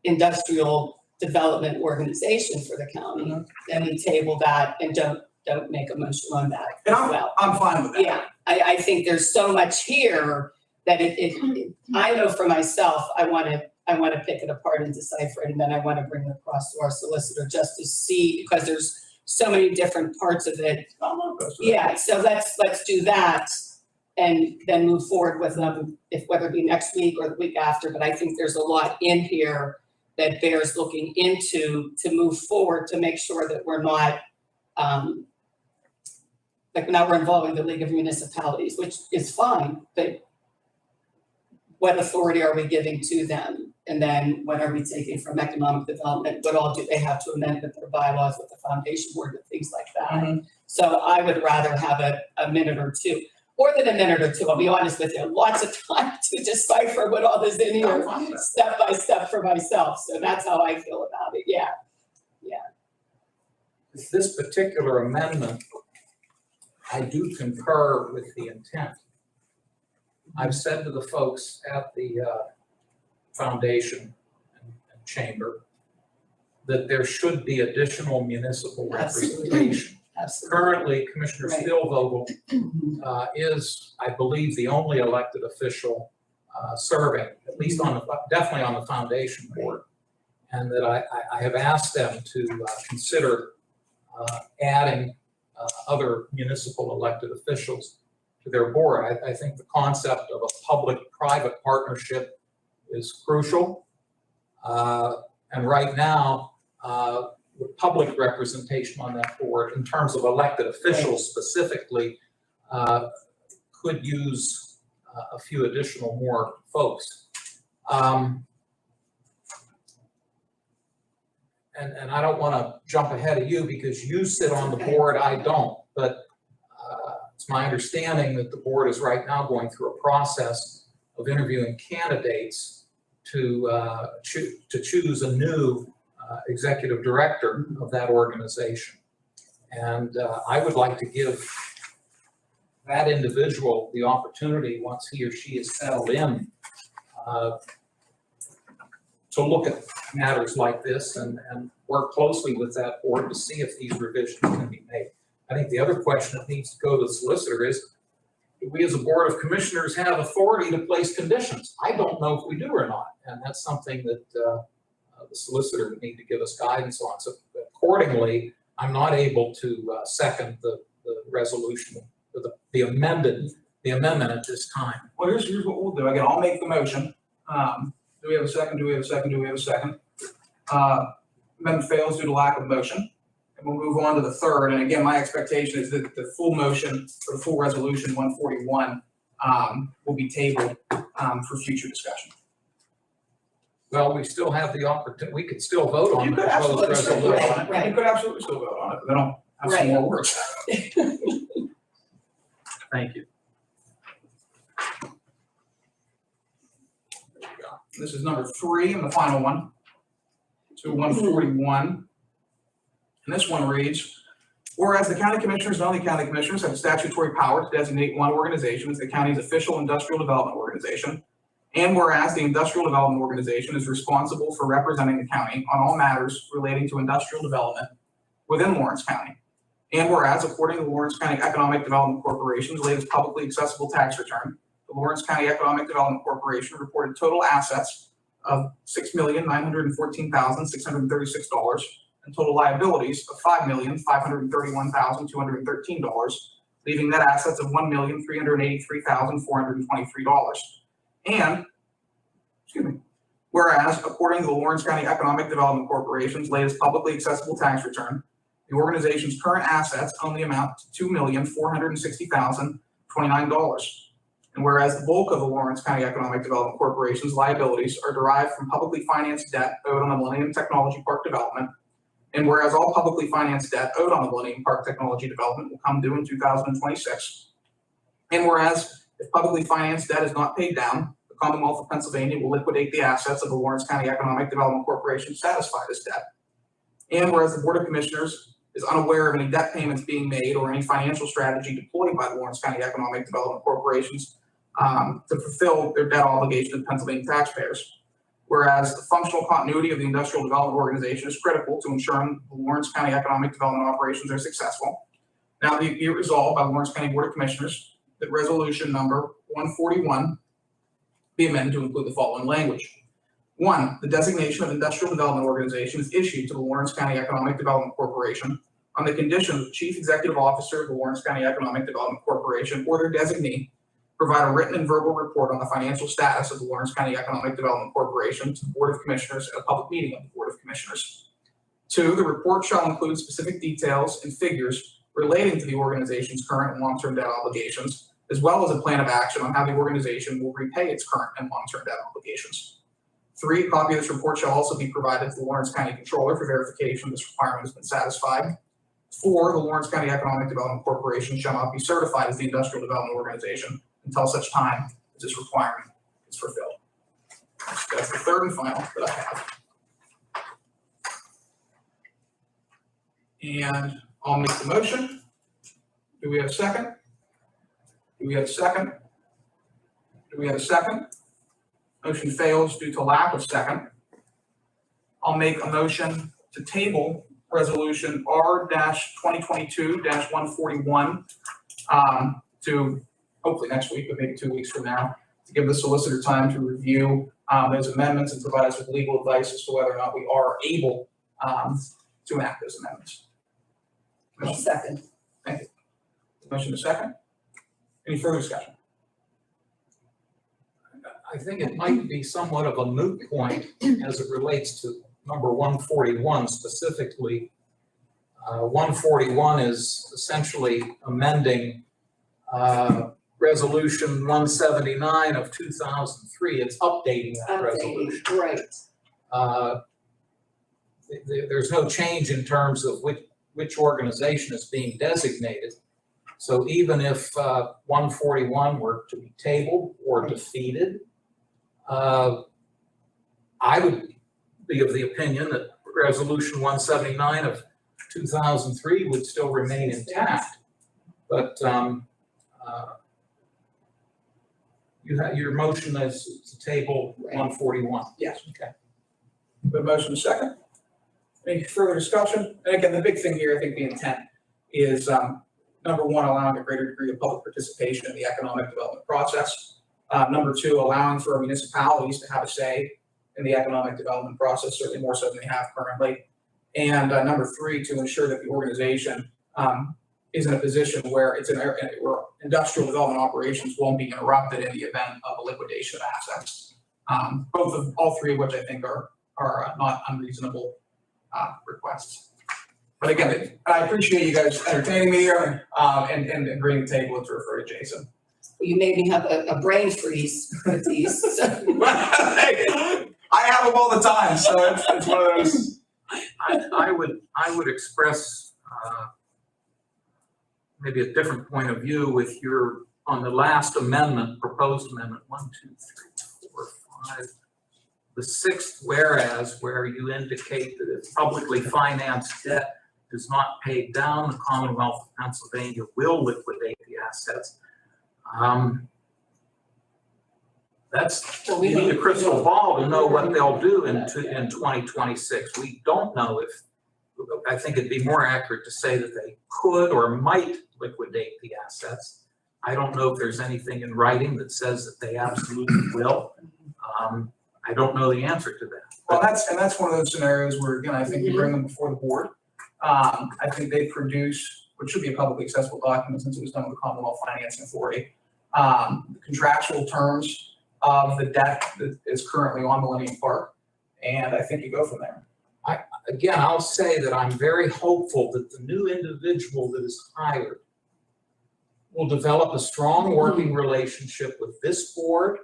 industrial development organization for the county, then we table that and don't make a motion on that as And well. I'm fine with that. Yeah, I think there's so much here that I know for myself, I wanna pick it apart and decipher it, and then I wanna bring it across to our solicitor just to see, because there's so many different parts of it. I'm not opposed to that. Yeah, so let's do that and then move forward with them, if whether it be next week or the week after, but I think there's a lot in here that bears looking into to move forward to make sure that we're not, like now we're involving the League of Municipalities, which is fine, but what authority are we giving to them? And then what are we taking from economic development? What all do they have to amend with their bylaws, with the foundation board, and things like that? So I would rather have a minute or two, more than a minute or two, I'll be honest with you, lots of time to decipher what all is in here, step by step for myself. So that's how I feel about it, yeah. This particular amendment, I do concur with the intent. I've said to the folks at the foundation and chamber that there should be additional municipal Absolutely. representation. Absolutely. Currently, Commissioner Right. Spielvogel is, I believe, the only elected official serving, at least definitely on the foundation board. And that I have asked them to consider adding other municipal elected officials to their board. I think the concept of a public-private partnership is crucial. And right now, the public representation on that board, in terms of elected officials specifically, could use a few additional more folks. And I don't want to jump ahead of you because you sit on the board, I don't. But it's my understanding that the board is right now going through a process of interviewing candidates to choose a new executive director of that organization. And I would like to give that individual the opportunity, once he or she is settled in, to look at matters like this and work closely with that board to see if these revisions can be made. I think the other question that needs to go to the solicitor is, do we as a board of commissioners have authority to place conditions? I don't know if we do or not, and that's something that the solicitor would need to give us guidance on. So accordingly, I'm not able to second the resolution, or the amendment at this time. Well, here's what we'll do. Again, I'll make the motion. Do we have a second? Do we have a second? Do we have a second? Amendment fails due to lack of motion. And we'll move on to the third. And again, my expectation is that the full motion, or the full resolution 141, will be tabled for future discussion. Well, we still have the opportunity, we could still vote on You the could proposed absolutely still vote resolution. on it. Right. You could absolutely still vote on it, but I don't have some Right. more words. Thank you. There you go. This is number 3 and the final one. To 141. And this one reads, whereas the county commissioners and only county commissioners have statutory power to designate one organization as the county's official industrial development organization, and whereas the industrial development organization is responsible for representing the county on all matters relating to industrial development within Lawrence County, and whereas according to the Lawrence County Economic Development Corporation's latest publicly accessible tax return, the Lawrence County Economic Development Corporation reported total assets of $6,914,636 and total liabilities of $5,531,213, leaving net assets of $1,383,423. And, whereas according to the Lawrence County Economic Development Corporation's latest publicly accessible tax return, the organization's current assets only amount to $2,460,029. And whereas the bulk of the Lawrence County Economic Development Corporation's liabilities are derived from publicly financed debt owed on the Millennium Technology Park development, and whereas all publicly financed debt owed on the Millennium Park Technology development will come due in 2026, and whereas if publicly financed debt is not paid down, the Commonwealth of Pennsylvania will liquidate the assets of the Lawrence County Economic Development Corporation to satisfy this debt. And whereas the Board of Commissioners is unaware of any debt payments being made or any financial strategy deployed by the Lawrence County Economic Development Corporations to fulfill their debt obligation to Pennsylvania taxpayers. Whereas the functional continuity of the industrial development organization is critical to ensuring the Lawrence County economic development operations are successful. Now be it resolved by the Lawrence County Board of Commissioners that resolution number 141 be amended to include the following language. 1, the designation of industrial development organization is issued to the Lawrence County Economic Development Corporation on the condition that the Chief Executive Officer of the Lawrence County Economic Development Corporation or their designee provide a written and verbal report on the financial status of the Lawrence County Economic Development Corporation to the Board of Commissioners at a public meeting of the Board of Commissioners. 2, the report shall include specific details and figures relating to the organization's current and long-term debt obligations, as well as a plan of action on how the organization will repay its current and long-term debt obligations. 3, a copy of this report shall also be provided to the Lawrence County Controller for verification this requirement has been satisfied. 4, the Lawrence County Economic Development Corporation shall not be certified as the industrial development organization until such time as this requirement is fulfilled. That's the third and final that I have. And I'll make the motion. Do we have a second? Do we have a second? Do we have a second? Motion fails due to lack of second. I'll make a motion to table resolution R-2022-141 to hopefully next week, but maybe 2 weeks from now, to give the solicitor time to review those amendments and provide us with legal advice as to whether or not we are able to enact those amendments. I'll second. Thank you. Motion to second. Any further discussion? I think it might be somewhat of a moot point as it relates to number 141 specifically. 141 is essentially amending Resolution 179 of 2003. It's updating that resolution. Right. There's no change in terms of which organization is being designated. So even if 141 were to be tabled or defeated, I would be of the opinion that Resolution 179 of 2003 would still remain intact. But you have your motion is to table 141. Yes. Okay. The motion is second. Any further discussion? And again, the big thing here, I think the intent is number 1, allowing a greater degree of public participation in the economic development process. Number 2, allowing for municipalities to have a say in the economic development process, certainly more so than they have currently. And number 3, to ensure that the organization is in a position where where industrial development operations won't be interrupted in the event of a liquidation of assets. All three of which I think are not unreasonable requests. But again, I appreciate you guys entertaining me here and agreeing to table it to refer to Jason. You made me have a brain freeze with these. I have them all the time, so it's one of those. I would express maybe a different point of view with your, on the last amendment, proposed amendment, 1, 2, 3, 4, 5. The 6th whereas, where you indicate that if publicly financed debt is not paid down, the Commonwealth of Pennsylvania will liquidate the assets. We need a crystal ball to know what they'll do in 2026. We don't know if, I think it'd be more accurate to say that they could or might liquidate the assets. I don't know if there's anything in writing that says that they absolutely will. I don't know the answer to that. Well, that's one of those scenarios where, again, I think you bring them before the board. I think they produce, which should be a publicly accessible document since it was done with the Commonwealth Financing Authority, the contractual terms of the debt that is currently on Millennium Park, and I think you go from there. again, I'll say that I'm very hopeful that the new individual that is hired will develop a strong working relationship with this board,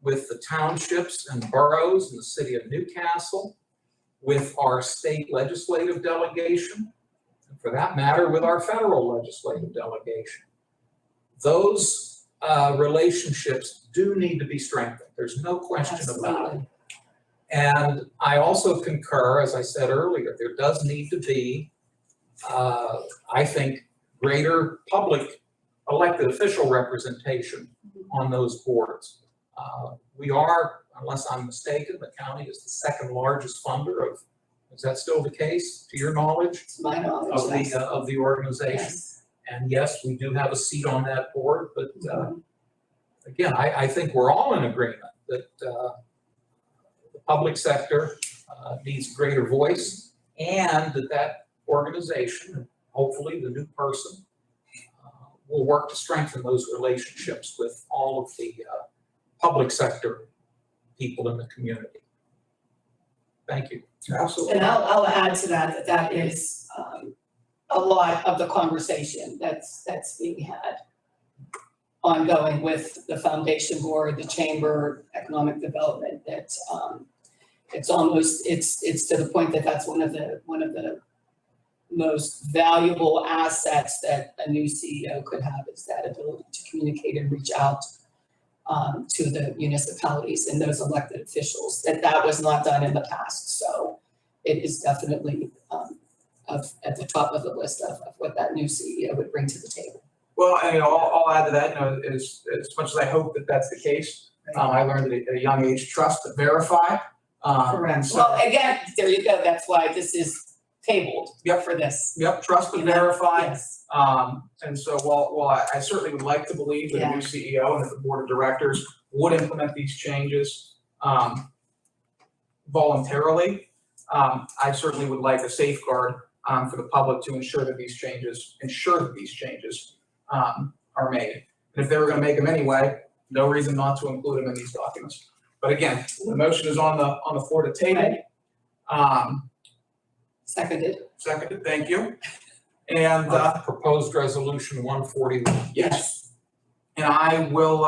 with the townships and boroughs in the city of Newcastle, with our state legislative delegation, and for that matter, with our federal legislative delegation. Those relationships do need to be strengthened. There's no question about it. And I also concur, as I said earlier, there does need to be, I think, greater public elected official representation on those boards. We are, unless I'm mistaken, the county is the second largest funder of, is that still the case, to your knowledge? To my knowledge, Of the organization? yes. And yes, we do have a seat on that board, but again, I think we're all in agreement that the public sector needs greater voice, and that organization, hopefully the new person, will work to strengthen those relationships with all of the public sector people in the community. Thank you. Absolutely. And I'll add to that, that is a lot of the conversation that's being had ongoing with the foundation board, the chamber, economic development, that it's almost, it's to the point that that's one of the most valuable assets that a new CEO could have, is that ability to communicate and reach out to the municipalities and those elected officials, that was not done in the past. So it is definitely at the top of the list of what that new CEO would bring to the table. Well, and I'll add to that, as much as I hope that that's the case, I learned at a young age, trust but verify. And so, Well, again, there you go. That's why this is tabled for this. yep, trust but verify. Yes. And so while I certainly would like to believe that a new CEO and that the board of directors would implement these changes voluntarily, I certainly would like a safeguard for the public to ensure that these changes are made. And if they were going to make them anyway, no reason not to include them in these documents. But again, the motion is on the floor to table. Seconded. Seconded, thank you. And Proposed resolution 141. yes, and I will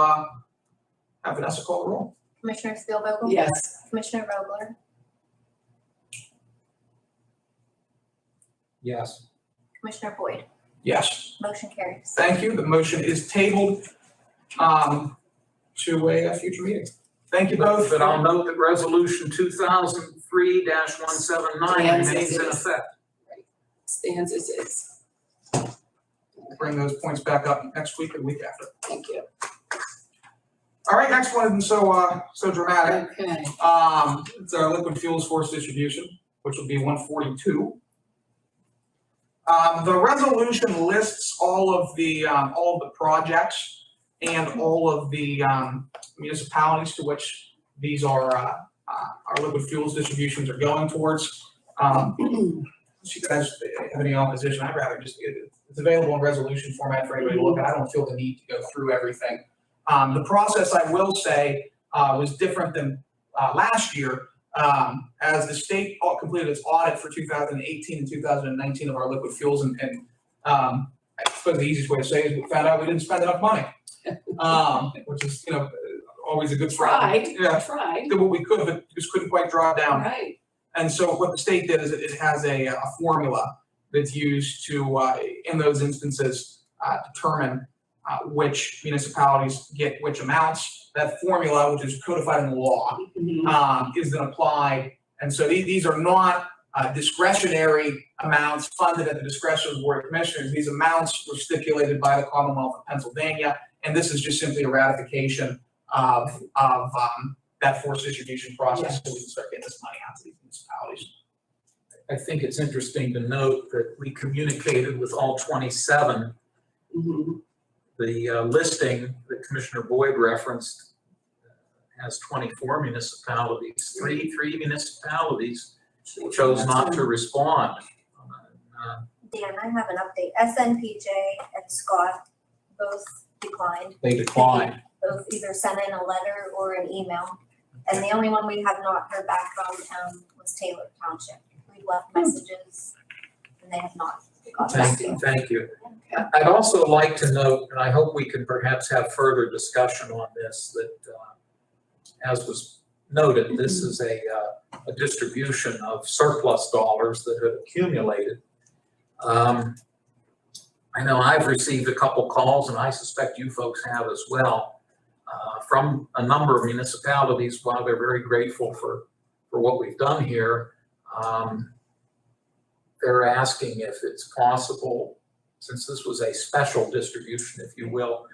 have Vanessa call the roll. Commissioner Spielvogel? Yes. Commissioner Vogler? Yes. Commissioner Boyd? Yes, Motion carries. thank you. The motion is tabled to a future meeting. Thank you both. But I'll note that resolution 2003-179 remains in effect. Stands as is. We'll bring those points back up next week or the week after. Thank you. All right, next one isn't so dramatic. Okay. It's our liquid fuels force distribution, which will be 142. The resolution lists all of the projects and all of the municipalities to which these are our liquid fuels distributions are going towards. If you guys have any opposition, I'd rather just it's available in resolution format for anybody to look at. I don't feel the need to go through everything. The process, I will say, was different than last year, as the state completed its audit for 2018 and 2019 of our liquid fuels, and I suppose the easiest way to say it is we found out we didn't spend enough money, which is always a good sign. Tried. Did what we could, but just couldn't quite draw it down. Right. And so what the state did is it has a formula that's used to, in those instances, determine which municipalities get which amounts. That formula, which is codified in the law, is then applied. And so these are not discretionary amounts funded at the discretion of the Board of Commissioners. These amounts were stipulated by the Commonwealth of Pennsylvania, and this is just simply a ratification of that force distribution process, so we can start getting this money out to these municipalities. I think it's interesting to note that we communicated with all 27. The listing that Commissioner Boyd referenced has 24 municipalities. Three municipalities chose not to respond. Dan, I have an update. SNPJ and Scott both declined. They declined. Both either sent in a letter or an email. And the only one we have not heard back from was Taylor Township. We you left messages and they have not gotten back to you. Thank you. I'd also like to note, and I hope we can perhaps have further discussion on this, that as was noted, this is a distribution of surplus dollars that have accumulated. I know I've received a couple calls, and I suspect you folks have as well, from a number of municipalities. While they're very grateful for what we've done here, they're asking if it's possible, since this was a special distribution, if you will,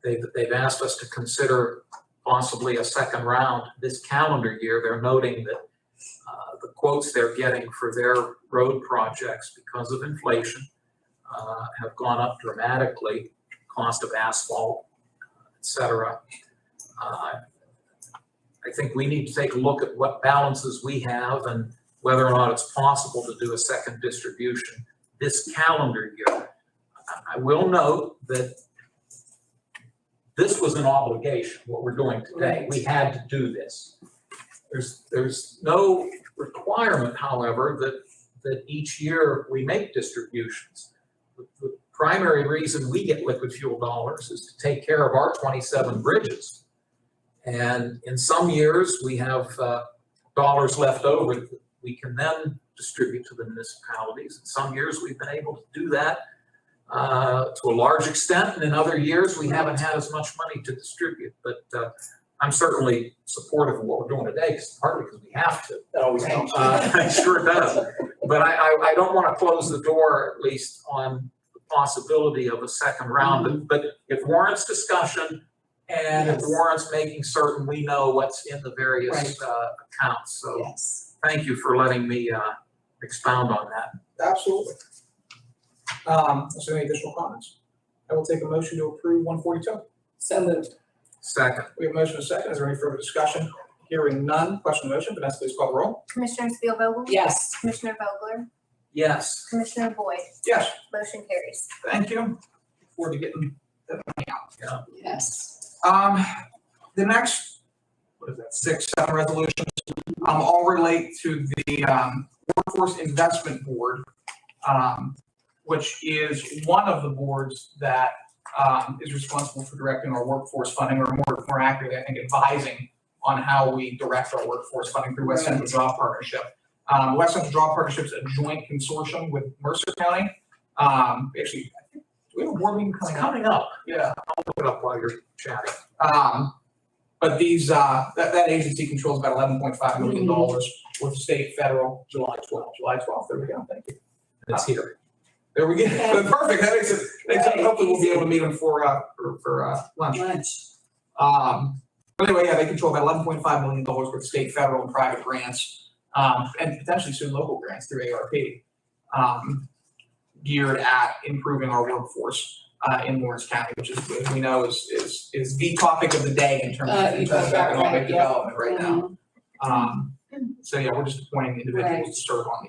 that they've asked us to consider possibly a second round this calendar year. They're noting that the quotes they're getting for their road projects because of inflation have gone up dramatically, cost of asphalt, et cetera. I think we need to take a look at what balances we have and whether or not it's possible to do a second distribution this calendar year. I will note that this was an obligation, what we're doing today. We had to do this. There's no requirement, however, that each year we make distributions. The primary reason we get liquid fuel dollars is to take care of our 27 bridges. And in some years, we have dollars left over that we can then distribute to the municipalities. In some years, we've been able to do that to a large extent, and in other years, we haven't had as much money to distribute. But I'm certainly supportive of what we're doing today, partly because we have to. That always helps. It sure does. But I don't want to close the door, at least, on the possibility of a second round. But it warrants discussion, and it warrants making certain we know what's in the various accounts. So Yes. thank you for letting me expound on that. Absolutely. Is there any additional comments? I will take a motion to approve 142. So moved. Second. We have a motion and a second. Is there any further discussion? Hearing none. Question on the motion. Vanessa, please call the roll. Commissioner Spielvogel? Yes. Commissioner Vogler? Yes. Commissioner Boyd? Yes. Motion carries. Thank you. Look forward to getting that money out. Yes. The next, what is that, 6, 7 resolutions, all relate to the Workforce Investment Board, which is one of the boards that is responsible for directing our workforce funding, or more accurately, I think, advising on how we direct our workforce funding through West Central Job Partnership. West Central Job Partnership is a joint consortium with Mercer County. Actually, I think, do we have a board meeting coming up? Yeah. I'll look it up while you're chatting. But these, that agency controls about $11.5 million worth of state, federal, July 12th, there we go, thank you. And it's here. There we go, perfect, that makes it, hopefully we'll be able to meet them for lunch. But anyway, yeah, they control about $11.5 million worth of state, federal, and private grants, and potentially soon local grants through ARP, geared at improving our workforce in Lawrence County, which is, as we know, is the topic of the day in terms of economic development right now. So yeah, we're just appointing individuals to serve on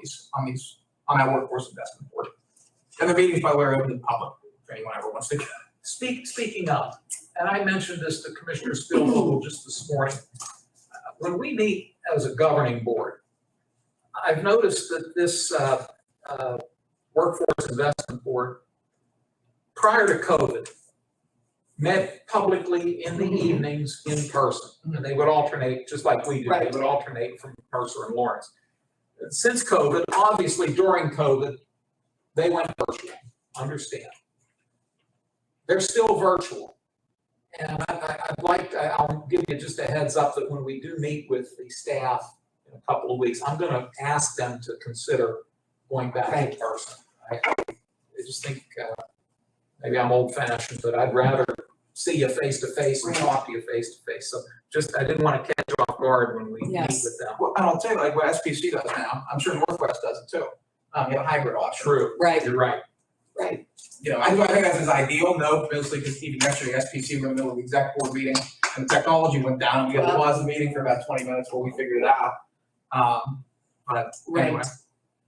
that workforce investment board. And the meetings, by the way, are open to the public if anyone ever wants to. Speaking of, and I mentioned this to Commissioner Spielvogel just this morning, when we meet as a governing board, I've noticed that this Workforce Investment Board, prior to COVID, met publicly in the evenings in person, and they would alternate, just like we do, they would alternate from Mercer and Lawrence. Since COVID, obviously during COVID, they went virtual, understand. They're still virtual. And I'll give you just a heads up that when we do meet with the staff in a couple of weeks, I'm gonna ask them to consider going back in person. I just think, maybe I'm old fashioned, but I'd rather see you face to face and talk to you face to face. So I didn't want to catch you off guard when we meet with them. Well, and I'll tell you, like what SPC does now, I'm sure Northwest does it too. You have a hybrid option. True. Right. You're right. Right. You know, I think that's his ideal. No, mostly because even yesterday, SPC were in the middle of the exec board meeting and the technology went down. And we had to pause the meeting for about 20 minutes while we figured it out. But anyway,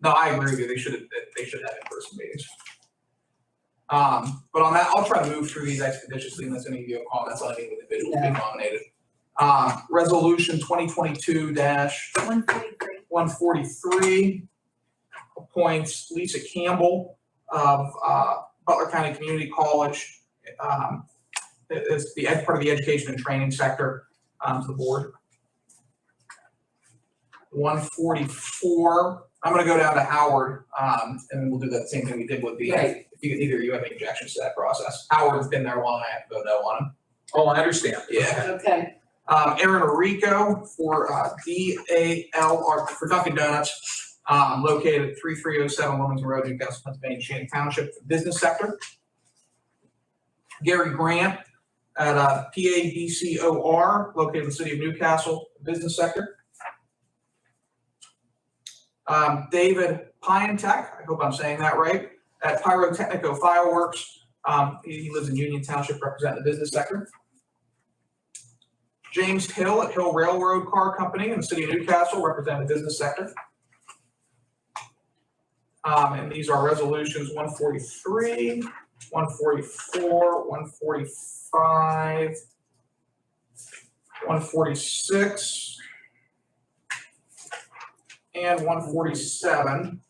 no, I agree with you. They should have in-person meetings. But on that, I'll try to move through these expeditiously unless any of you have comments on any individual being nominated. Resolution 2022-143. appoints Lisa Campbell of Butler County Community College as the part of the education and training sector to the board. 144, I'm gonna go down to Howard, and then we'll do that same thing we did with the, Right. if either of you have any objections to that process. Howard's been there long, I have to go no on him. Oh, I understand. Yeah. Okay, Aaron Rico for DAL, or for Dunkin' Donuts, located at 3307 Wilmington Road, Newcastle, Pennsylvania, Shannon Township, business sector. Gary Grant at PABCOR, located in the city of Newcastle, business sector. David Piantek, I hope I'm saying that right, at Pyrotechnico Fireworks. He lives in Union Township, representing the business sector. James Hill at Hill Railroad Car Company in the city of Newcastle, representing the business sector. And these are resolutions 143, 144, 145, 146, and 147.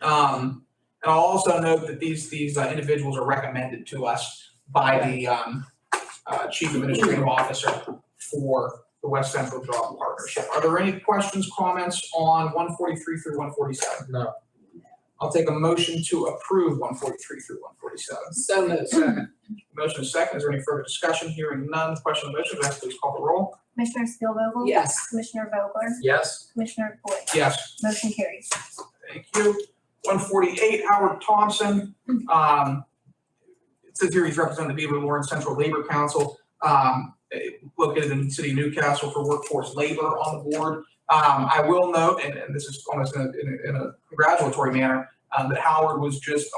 And I'll also note that these individuals are recommended to us by the Chief Administrative Officer for the West Central Job Partnership. Are there any questions, comments on 143 through 147? No. I'll take a motion to approve 143 through 147. so moved. Second. Motion is second. Is there any further discussion? Hearing none. Question on the motion, Vanessa, please call the roll. Commissioner Spielvogel? Yes, Commissioner Vogler? Yes? Commissioner Boyd? Yes. Motion carries. Thank you. 148, Howard Thompson. It says here he's representing the Beaver Lawrence Central Labor Council, located in the city of Newcastle for workforce labor on the board. I will note, and this is almost in a congratulatory manner, that Howard was just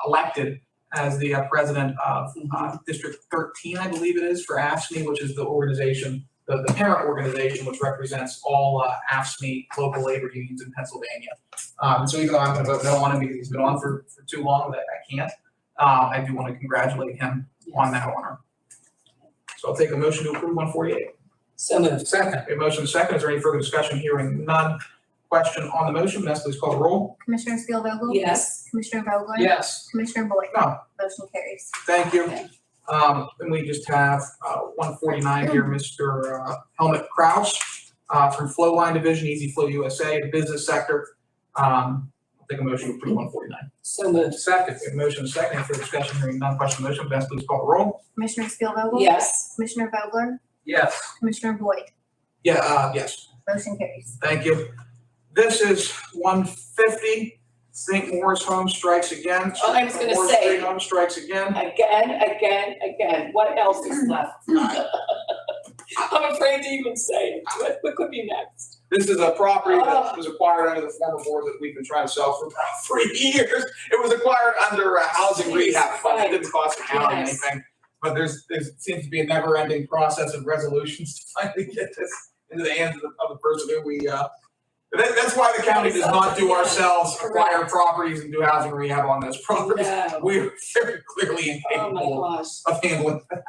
elected as the president of District 13, I believe it is, for AFSCME, which is the organization, the parent organization, which represents all AFSCME local labor unions in Pennsylvania. So even though I'm going to vote no on him because he's been on for too long that I can't, I do want to congratulate him on that honor. So I'll take a motion to approve 148. so moved. Second. A motion is second. Is there any further discussion? Hearing none. Question on the motion. Vanessa, please call the roll. Commissioner Spielvogel? Yes, Commissioner Vogler? Yes. Commissioner Boyd? No. Motion carries. Thank you. Okay. Then we just have 149 here, Mr. Helmut Kraus from Flowline Division, Easy Flow USA, the business sector. I'll take a motion to approve 149. so moved. Second. A motion is second. Any further discussion? Hearing none. Question on the motion. Vanessa, please call the roll. Commissioner Spielvogel? Yes, Commissioner Vogler? Yes. Commissioner Boyd? Yes. Motion carries. Thank you. This is 150. St. Morris Home strikes again. Oh, I was gonna Morris say. Street Home strikes again. again, what else is left? I'm afraid to even say, what could be next? This is a property that was acquired under the former board that we've been trying to sell for about 3 years. It was acquired under a housing rehab fund. It didn't cost the county Yes. anything. But there seems to be a never-ending process of resolutions to finally get this into the hands of the person who we, that's why the county does not do ourselves acquire properties and do housing rehab on those properties. No. We are very clearly Oh my incapable gosh. of handling that.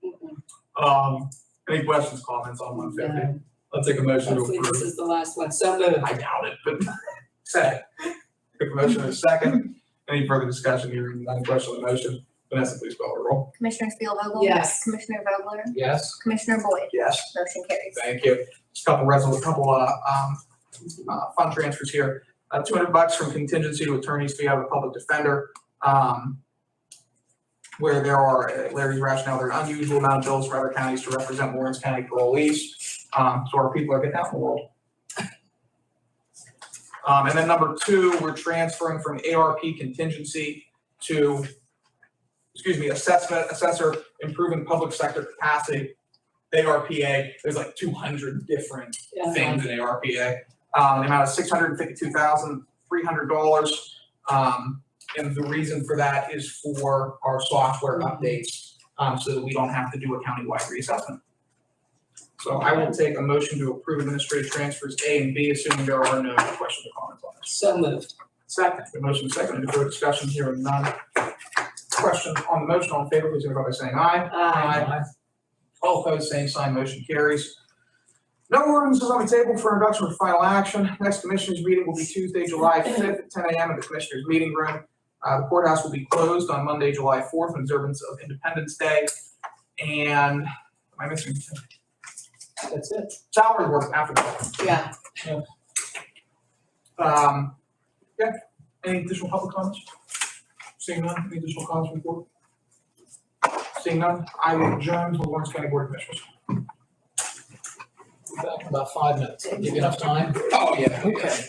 Mm-mm. Any questions, comments on 150? No. Let's take a motion to Hopefully this approve. is the last one, so moved. I doubt it, but second. Take a motion in a second. Any further discussion here? None. Question on the motion. Vanessa, please call the roll. Commissioner Spielvogel? Yes. Commissioner Vogler? Yes. Commissioner Boyd? Yes. Motion carries. Thank you. Just a couple fund transfers here. $200 from contingency to attorney's fee out of a public defender. Where there are, Larry's rationale, there are an unusual amount of bills for other counties to represent Lawrence County parolees. So our people are getting out in the world. And then number 2, we're transferring from ARP contingency to, assessor improving public sector capacity, ARPA. There's like 200 different things in ARPA. The amount of $652,300. And the reason for that is for our software updates, so that we don't have to do a countywide reassessment. So I will take a motion to approve administrative transfers A and B, assuming there are no questions or comments on this. So moved. Second. The motion is second. Any further discussion? Hearing none. Question on the motion. All in favor, please signify by saying aye. Aye. All opposed, same sign. Motion carries. No ordinances on the table for introduction or final action. Next commissioners meeting will be Tuesday, July 5th at 10 a.m. in the commissioners meeting room. The courthouse will be closed on Monday, July 4th in observance of Independence Day. And am I missing anything? That's it. Salary board after that. Yeah, Yeah, any additional public comments? Seeing none, any additional comments from the board? Seeing none, I will adjourn to the Lawrence County Board of Commissioners. Back in about 5 minutes. Give you enough time? Oh, yeah. Okay.